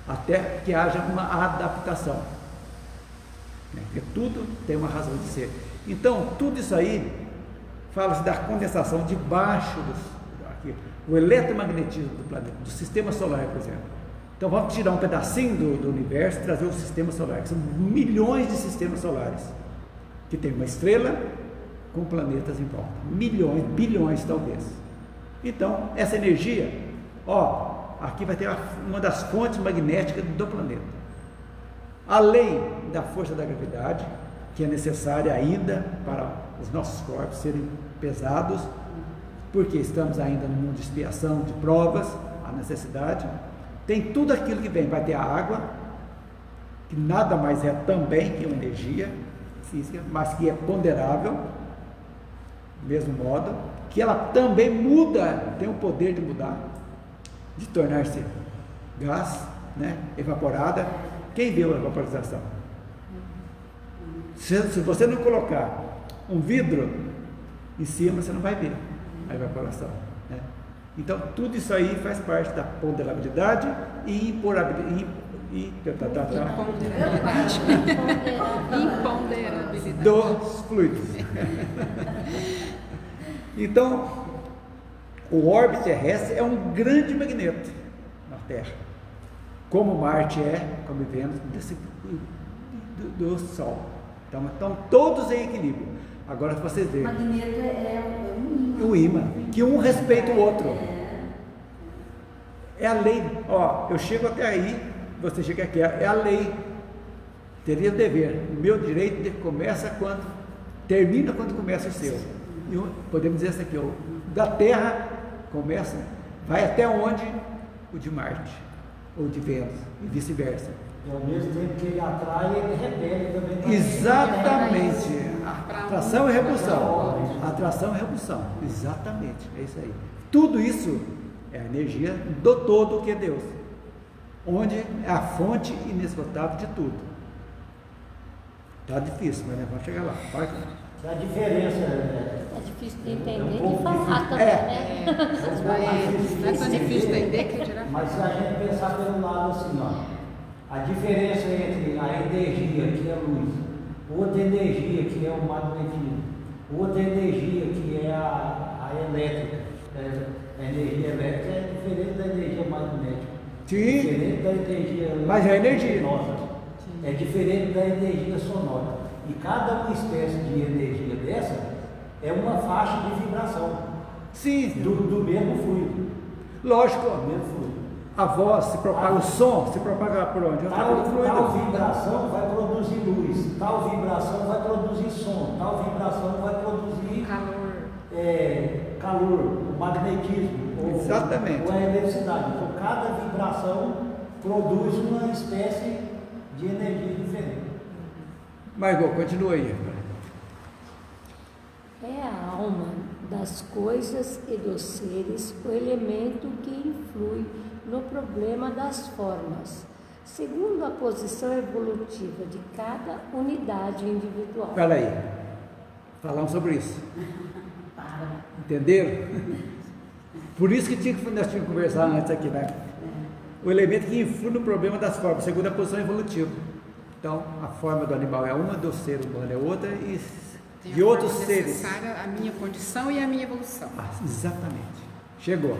Até que haja uma adaptação. Porque tudo tem uma razão de ser. Então, tudo isso aí fala-se da condensação debaixo o eletromagnetismo do planeta, do sistema solar, por exemplo. Então, vamos tirar um pedacinho do universo e trazer o sistema solar, que são milhões de sistemas solares, que tem uma estrela com planetas em volta. Milhões, bilhões talvez. Então, essa energia, aqui vai ter uma das fontes magnéticas do planeta. Além da força da gravidade, que é necessária ainda para os nossos corpos serem pesados, porque estamos ainda no mundo de expiação, de provas, a necessidade. Tem tudo aquilo que vem, vai ter a água, que nada mais é também que uma energia física, mas que é ponderável, do mesmo modo, que ela também muda, tem o poder de mudar, de tornar-se gás, evaporada. Quem deu a evaporização? Se você não colocar um vidro em cima, você não vai ver a evaporação. Então, tudo isso aí faz parte da ponderabilidade e imponderabilidade dos fluidos. Então, o orbe terrestre é um grande magneto na Terra, como Marte como Vênus, do Sol. Então, todos em equilíbrio. Agora vocês veem. Magneto é um O ímã, que um respeita o outro. É a lei. Ó, eu chego até aí, você chega aqui. É a lei. Teria o dever. O meu direito começa quando termina quando começa o seu. E podemos dizer isso aqui, o da Terra começa, vai até onde o de Marte, ou de Vênus, e vice-versa. E ao mesmo tempo que ele atrai, ele repele também. Exatamente. Atração e repulsão. Atração e repulsão. Exatamente. É isso aí. Tudo isso é a energia do todo que é Deus. Onde é a fonte inesgotável de tudo. Tá difícil, mas vamos chegar lá. Vai. A diferença é difícil de entender e falar também, né? Não é tão difícil de entender que dirá. Mas se a gente pensar pelo lado assim, ó, a diferença entre a energia, que é a luz, outra energia, que é o magnetismo, outra energia, que é a elétrica, a energia elétrica é diferente da energia magnética. Sim. Diferente da energia mas é energia. luminosa. É diferente da energia sonora. E cada uma espécie de energia dessa é uma faixa de vibração. Sim. Do mesmo fluido. Lógico. Do mesmo fluido. A voz se propaga, o som se propaga por onde? Tal vibração vai produzir luz, tal vibração vai produzir som, tal vibração vai produzir calor, magnetismo, exatamente. Ou a eletricidade. Então cada vibração produz uma espécie de energia diferente. Margot, continua aí. É a alma das coisas e dos seres o elemento que influi no problema das formas, segundo a posição evolutiva de cada unidade individual. Espera aí, falamos sobre isso. Entenderam? Por isso que nós tínhamos que conversar antes aqui, né? O elemento que influi no problema das formas, segundo a posição evolutiva. Então, a forma do animal é uma, do ser humano é outra, e tem de outros seres. necessária a minha condição e a minha evolução. Exatamente. Chegou.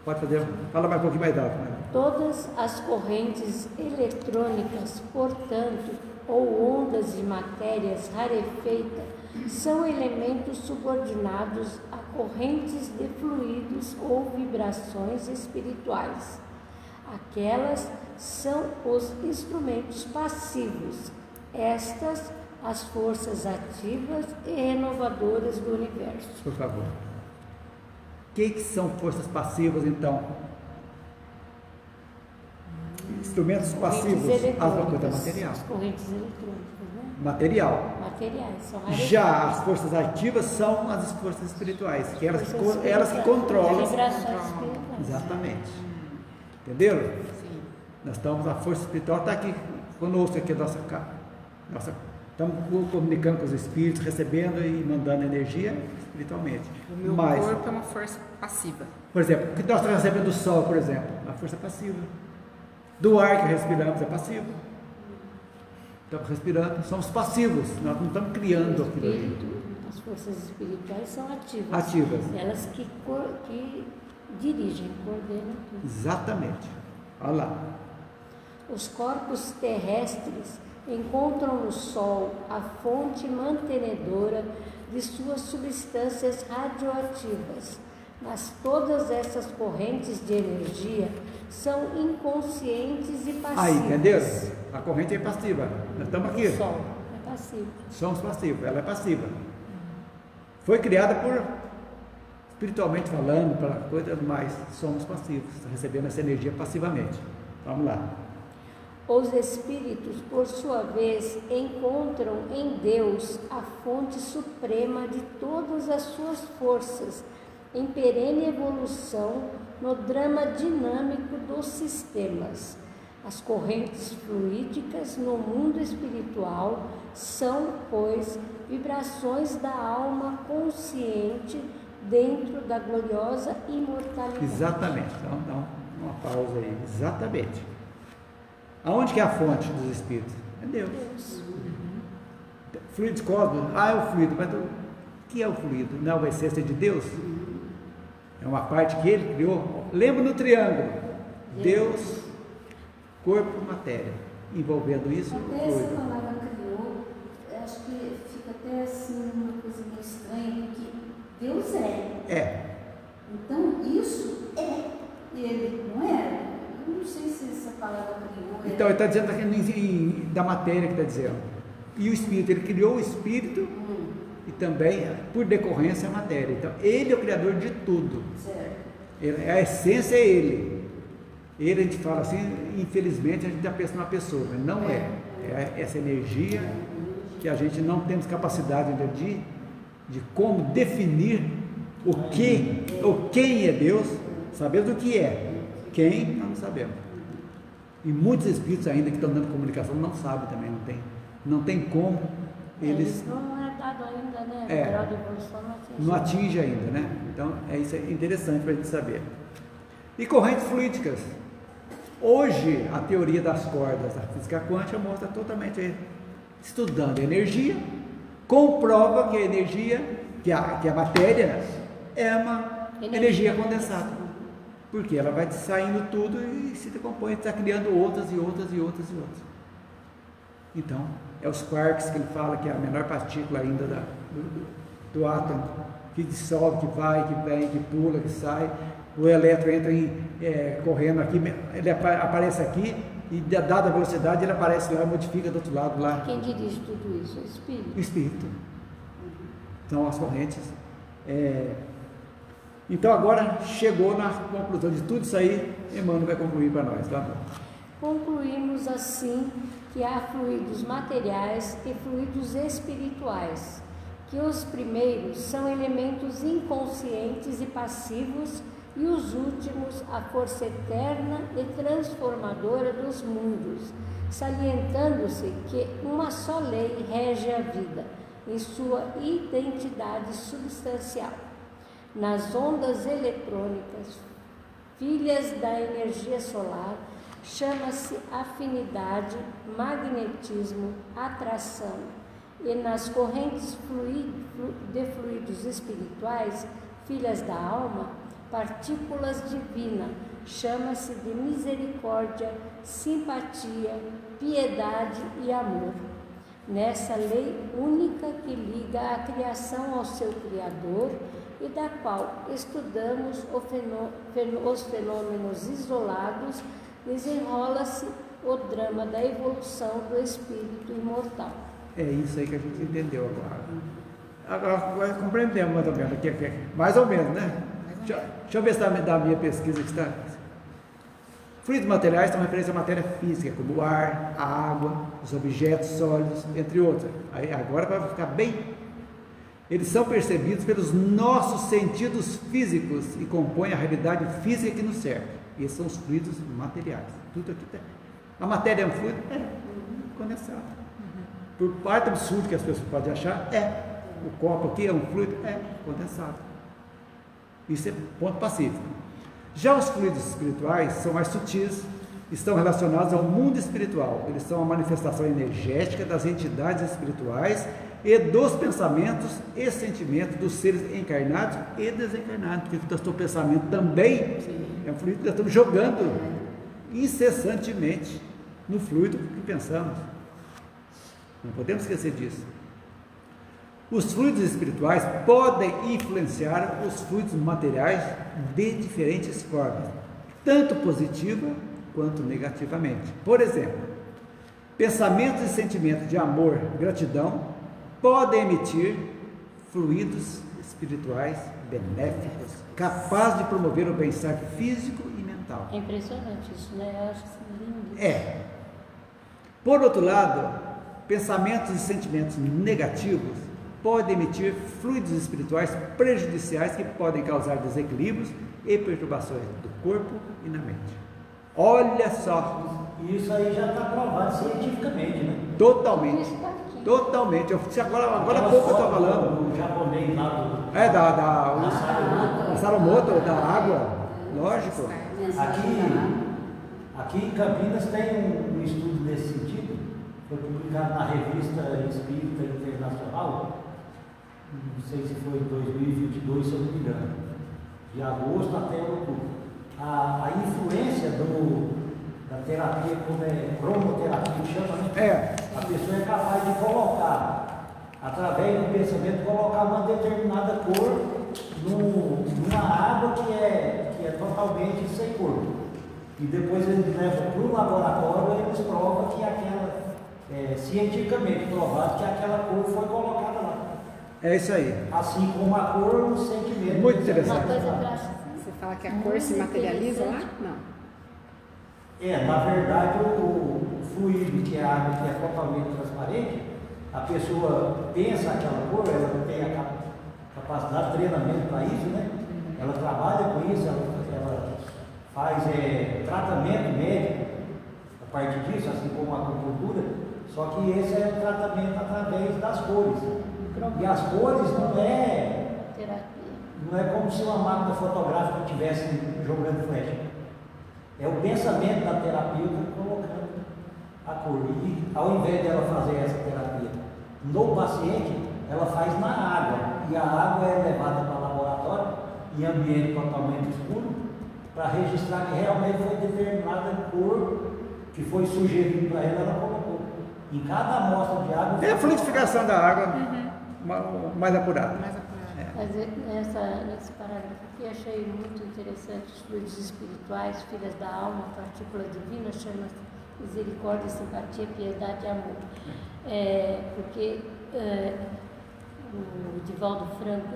Pode fazer, fala mais um pouquinho mais alto. Né? Todas as correntes eletrônicas, portanto, ou ondas de matérias rarefeitas, são elementos subordinados a correntes de fluidos ou vibrações espirituais. Aquelas são os instrumentos passivos, estas as forças ativas e renovadoras do universo. Por favor. O que são forças passivas, então? Instrumentos passivos, as coisas material. As correntes eletrônicas, né? Material. Materiais, são rarefeitas. Já as forças ativas são as forças espirituais, que elas que controlam. Vibrações espirituais. Exatamente. Entenderam? Sim. Nós estamos, a força espiritual está aqui conosco, aqui nossa, estamos comunicando com os espíritos, recebendo e mandando energia espiritualmente. O meu corpo é uma força passiva. Por exemplo, o que nós estamos recebendo do sol, por exemplo, a força passiva. Do ar que respiramos é passivo. Estamos respirando, somos passivos, nós não estamos criando aquilo ali. As forças espirituais são ativas. Ativas. Elas que dirigem, coordenam tudo. Exatamente. Olha lá. Os corpos terrestres encontram no Sol a fonte mantenedora de suas substâncias radioativas, mas todas essas correntes de energia são inconscientes e passivas. Aí, entendeu? A corrente é passiva. Nós estamos aqui. O Sol é passivo. Somos passivos, ela é passiva. Foi criada por, espiritualmente falando, para coisas mais, somos passivos, recebendo essa energia passivamente. Vamos lá. Os espíritos, por sua vez, encontram em Deus a fonte suprema de todas as suas forças, em perene evolução no drama dinâmico dos sistemas. As correntes fluídicas no mundo espiritual são, pois, vibrações da alma consciente dentro da gloriosa imortalidade. Exatamente. Então, dá uma pausa aí. Exatamente. Aonde que é a fonte dos espíritos? É Deus. Fluidos cósmicos. É o fluido. Mas o que é o fluido? Não é a essência de Deus? É uma parte que Ele criou. Lembra no triângulo? Deus, corpo, matéria. Envolvendo isso, até essa palavra criou, acho que fica até assim uma coisa meio estranha, porque Deus é. É. Então isso é. Ele não é. Eu não sei se essa palavra criou. Então ele está dizendo aqui da matéria que está dizendo. E o Espírito, ele criou o Espírito e também, por decorrência, a matéria. Então ele é o criador de tudo. Certo. A essência é ele. Ele, a gente fala assim, infelizmente a gente já pensa numa pessoa, mas não é. É essa energia que a gente não temos capacidade ainda de como definir quem é Deus. Sabemos o que é, quem nós não sabemos. E muitos espíritos ainda que estão dando comunicação não sabem também, não tem como eles... Não é dado ainda, né? O grau de evolução não atinge ainda, né? Então, isso é interessante para a gente saber. E correntes fluídicas. Hoje, a teoria das cordas da física quântica mostra totalmente, estudando a energia, comprova que a energia, que a matéria é uma energia condensada. Porque ela vai saindo tudo e se decompõe, está criando outras e outras e outras e outras. Então, é os quarks que ele fala que é a menor partícula ainda do átomo, que dissolve, que vai, que vem, que pula, que sai. O elétron entra correndo aqui, ele aparece aqui e dada a velocidade ele aparece lá e modifica do outro lado lá. Quem dirige tudo isso? O Espírito. O Espírito. São as correntes. Então agora chegou na conclusão de tudo isso aí, Emmanuel vai concluir para nós, tá? Concluímos assim que há fluidos materiais e fluidos espirituais, que os primeiros são elementos inconscientes e passivos e os últimos a força eterna e transformadora dos mundos, salientando-se que uma só lei rege a vida em sua identidade substancial. Nas ondas eletrônicas, filhas da energia solar, chama-se afinidade, magnetismo, atração, e nas correntes de fluidos espirituais, filhas da alma, partículas divinas, chama-se de misericórdia, simpatia, piedade e amor. Nessa lei única que liga a criação ao seu Criador e da qual estudamos os fenômenos isolados, desenrola-se o drama da evolução do espírito imortal. É isso aí que a gente entendeu agora. Agora compreendemos mais ou menos, mais ou menos, né? Deixa eu ver se da minha pesquisa que está. Fluidos materiais são referência à matéria física, como o ar, a água, os objetos sólidos, entre outros. Aí, agora vai ficar bem. Eles são percebidos pelos nossos sentidos físicos e compõem a realidade física que nos cerca. Esses são os fluidos materiais. Tudo aqui tem. A matéria é um fluido? É. Condensado. Por parte absurda que as pessoas podem achar, é. O copo aqui é um fluido? É. Condensado. Isso é ponto pacífico. Já os fluidos espirituais são mais sutis, estão relacionados ao mundo espiritual. Eles são a manifestação energética das entidades espirituais e dos pensamentos e sentimentos dos seres encarnados e desencarnados, porque o teu pensamento também é um fluido que nós estamos jogando incessantemente no fluido que pensamos. Não podemos esquecer disso. Os fluidos espirituais podem influenciar os fluidos materiais de diferentes formas, tanto positiva quanto negativamente. Por exemplo, pensamentos e sentimentos de amor, gratidão, podem emitir fluidos espirituais benéficos, capazes de promover o bem-estar físico e mental. É impressionante isso, né? Eu acho lindo. É. Por outro lado, pensamentos e sentimentos negativos podem emitir fluidos espirituais prejudiciais que podem causar desequilíbrios e perturbações do corpo e na mente. Olha só! Isso aí já está provado cientificamente, né? Totalmente. Totalmente. Agora há pouco eu estava falando. O japonês lá do... Da Salomoto, da água. Lógico. Aqui em Campinas tem um estudo nesse sentido. Foi publicado na revista Espírita Internacional. Não sei se foi em 2022, se eu não me engano. De agosto até outubro. A influência da terapia, como é cromoterapia que chama, né? A pessoa é capaz de colocar através do pensamento, colocar uma determinada cor numa água que é totalmente sem cor. E depois eles levam para o laboratório e eles provam que cientificamente provado que aquela cor foi colocada lá. É isso aí. Assim como a cor, o sentimento. Muito interessante. Você fala que a cor se materializa lá? Não. Na verdade, o fluido, que é a água que é totalmente transparente, a pessoa pensa aquela cor, ela tem a capacidade de treinamento para isso, né? Ela trabalha com isso, ela faz tratamento médico a partir disso, assim como a acupuntura, só que esse é o tratamento através das cores. E as cores não é como se uma máquina fotográfica estivesse jogando flecha. É o pensamento da terapeuta colocando a cor. E ao invés dela fazer essa terapia no paciente, ela faz na água. E a água é levada para o laboratório em ambiente totalmente escuro para registrar que realmente foi determinada cor que foi sugerido para ela colocou. Em cada amostra de água... É a fluidificação da água mais apurada. Mas nesse parágrafo aqui achei muito interessante os fluidos espirituais, filhas da alma, partícula divina, chama-se misericórdia, simpatia, piedade e amor. Porque o Divaldo Franco,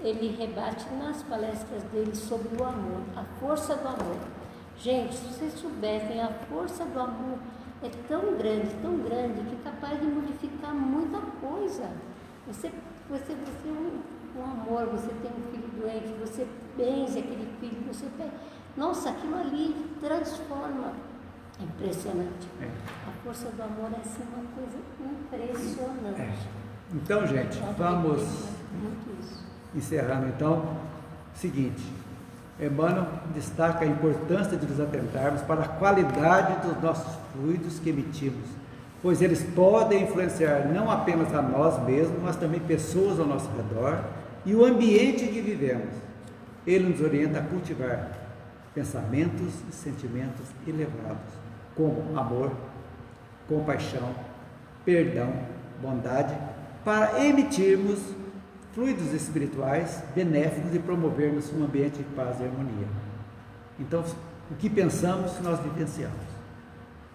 ele rebate nas palestras dele sobre o amor, a força do amor. Gente, se vocês soubessem, a força do amor é tão grande, que é capaz de modificar muita coisa. Você um amor, você tem um filho doente, você benze aquele filho, você pega. Nossa, aquilo ali transforma. É impressionante. A força do amor é assim, uma coisa impressionante. Então, gente, vamos encerrando então. Seguinte, Emmanuel destaca a importância de nos atentarmos para a qualidade dos nossos fluidos que emitimos, pois eles podem influenciar não apenas a nós mesmos, mas também pessoas ao nosso redor e o ambiente em que vivemos. Ele nos orienta a cultivar pensamentos e sentimentos elevados, como amor, compaixão, perdão, bondade, para emitirmos fluidos espirituais benéficos e promovermos um ambiente de paz e harmonia. Então, o que pensamos, nós vivenciamos.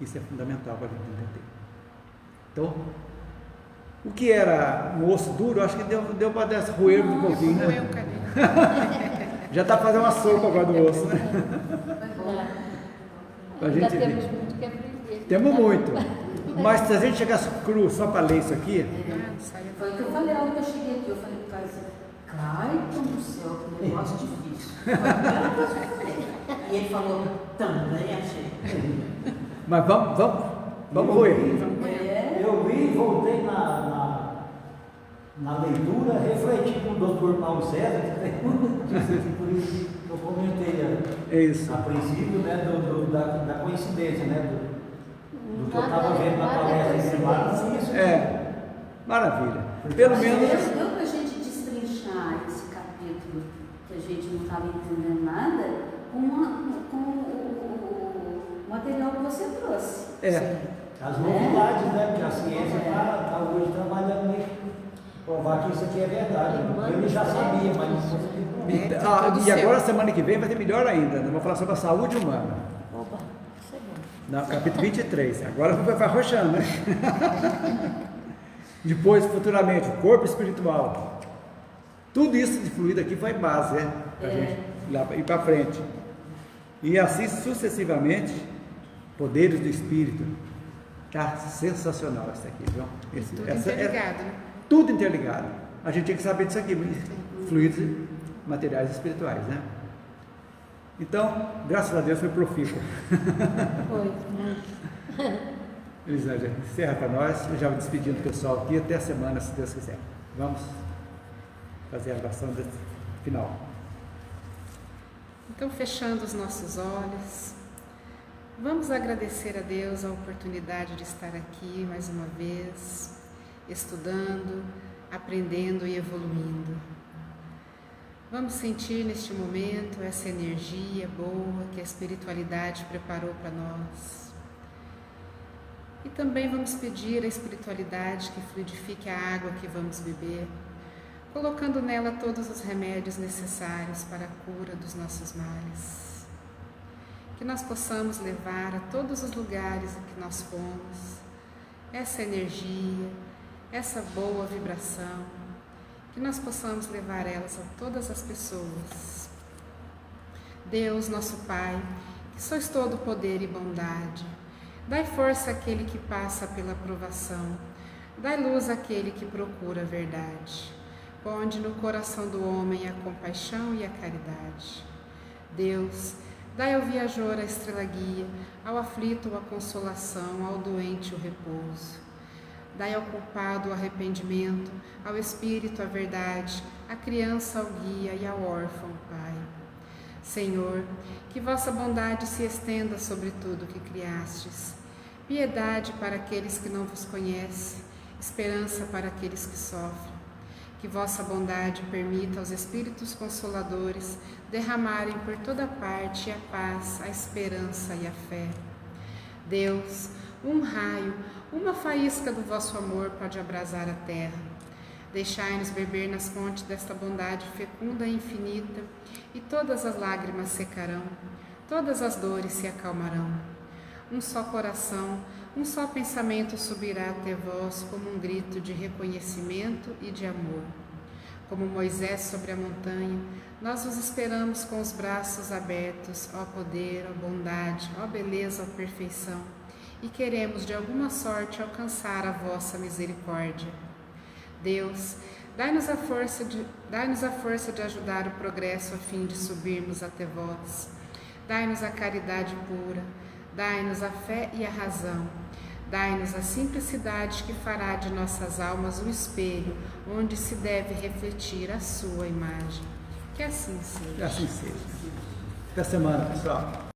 Isso é fundamental para a gente entender. Então, o que era um osso duro, acho que deu para roer um pouquinho, né? Já está fazendo uma sopa agora do osso, né? Ainda temos muito que aprender. Temos muito. Mas se a gente chegasse cru só para ler isso aqui... Foi o que eu falei, a hora que eu cheguei aqui, eu falei para o cara, Clayton do céu, que negócio difícil. Foi a primeira coisa que eu falei. E ele falou, também achei. Mas vamos roer. Eu vi e voltei na leitura, refleti com o doutor Paulo César, por isso que eu comentei a princípio, né, da coincidência, né, do que eu estava vendo na palestra de lá. Maravilha. Pelo menos... Deu para a gente destrinchar esse capítulo, que a gente não estava entendendo nada, com o material que você trouxe. As novidades, né? Porque a ciência está hoje trabalhando nisso. Provar que isso aqui é verdade. Ele já sabia, mas... E agora, semana que vem, vai ter melhor ainda. Nós vamos falar sobre a saúde humana. Oba, isso é bom. No capítulo 23. Agora vai arrochando, né? Depois, futuramente, o corpo espiritual. Tudo isso de fluido aqui foi base, né? Para gente ir para frente. E assim sucessivamente, poderes do espírito. Tá sensacional isso aqui, viu? Tudo interligado, né? Tudo interligado. A gente tem que saber disso aqui, fluidos materiais espirituais, né? Então, graças a Deus foi profícuo. Foi, muito. Elisângela, encerra para nós. Eu já vou despedindo do pessoal aqui. Até a semana, se Deus quiser. Vamos fazer a oração final. Então, fechando os nossos olhos, vamos agradecer a Deus a oportunidade de estar aqui mais uma vez, estudando, aprendendo e evoluindo. Vamos sentir neste momento essa energia boa que a espiritualidade preparou para nós. E também vamos pedir à espiritualidade que fluidifique a água que vamos beber, colocando nela todos os remédios necessários para a cura dos nossos males. Que nós possamos levar a todos os lugares em que nós fomos essa energia, essa boa vibração, que nós possamos levar elas a todas as pessoas. Deus, nosso Pai, que sois todo poder e bondade, dai força àquele que passa pela provação, dai luz àquele que procura a verdade. Ponde no coração do homem a compaixão e a caridade. Deus, dai ao viajor a estrela guia, ao aflito a consolação, ao doente o repouso. Dai ao culpado o arrependimento, ao espírito a verdade, à criança o guia e ao órfão o Pai. Senhor, que vossa bondade se estenda sobre tudo que criastes. Piedade para aqueles que não vos conhecem, esperança para aqueles que sofrem. Que vossa bondade permita aos Espíritos Consoladores derramarem por toda parte a paz, a esperança e a fé. Deus, um raio, uma faísca do vosso amor pode abrasar a terra. Deixai-nos beber nas fontes desta bondade fecunda e infinita, e todas as lágrimas secarão, todas as dores se acalmarão. Um só coração, um só pensamento subirá até vós como um grito de reconhecimento e de amor. Como Moisés sobre a montanha, nós vos esperamos com os braços abertos, ó poder, ó bondade, ó beleza, ó perfeição, e queremos de alguma sorte alcançar a vossa misericórdia. Deus, dai-nos a força de ajudar o progresso a fim de subirmos até vós. Dai-nos a caridade pura, dai-nos a fé e a razão. Dai-nos a simplicidade que fará de nossas almas um espelho onde se deve refletir a sua imagem. Que assim seja. Que assim seja. Até semana, pessoal.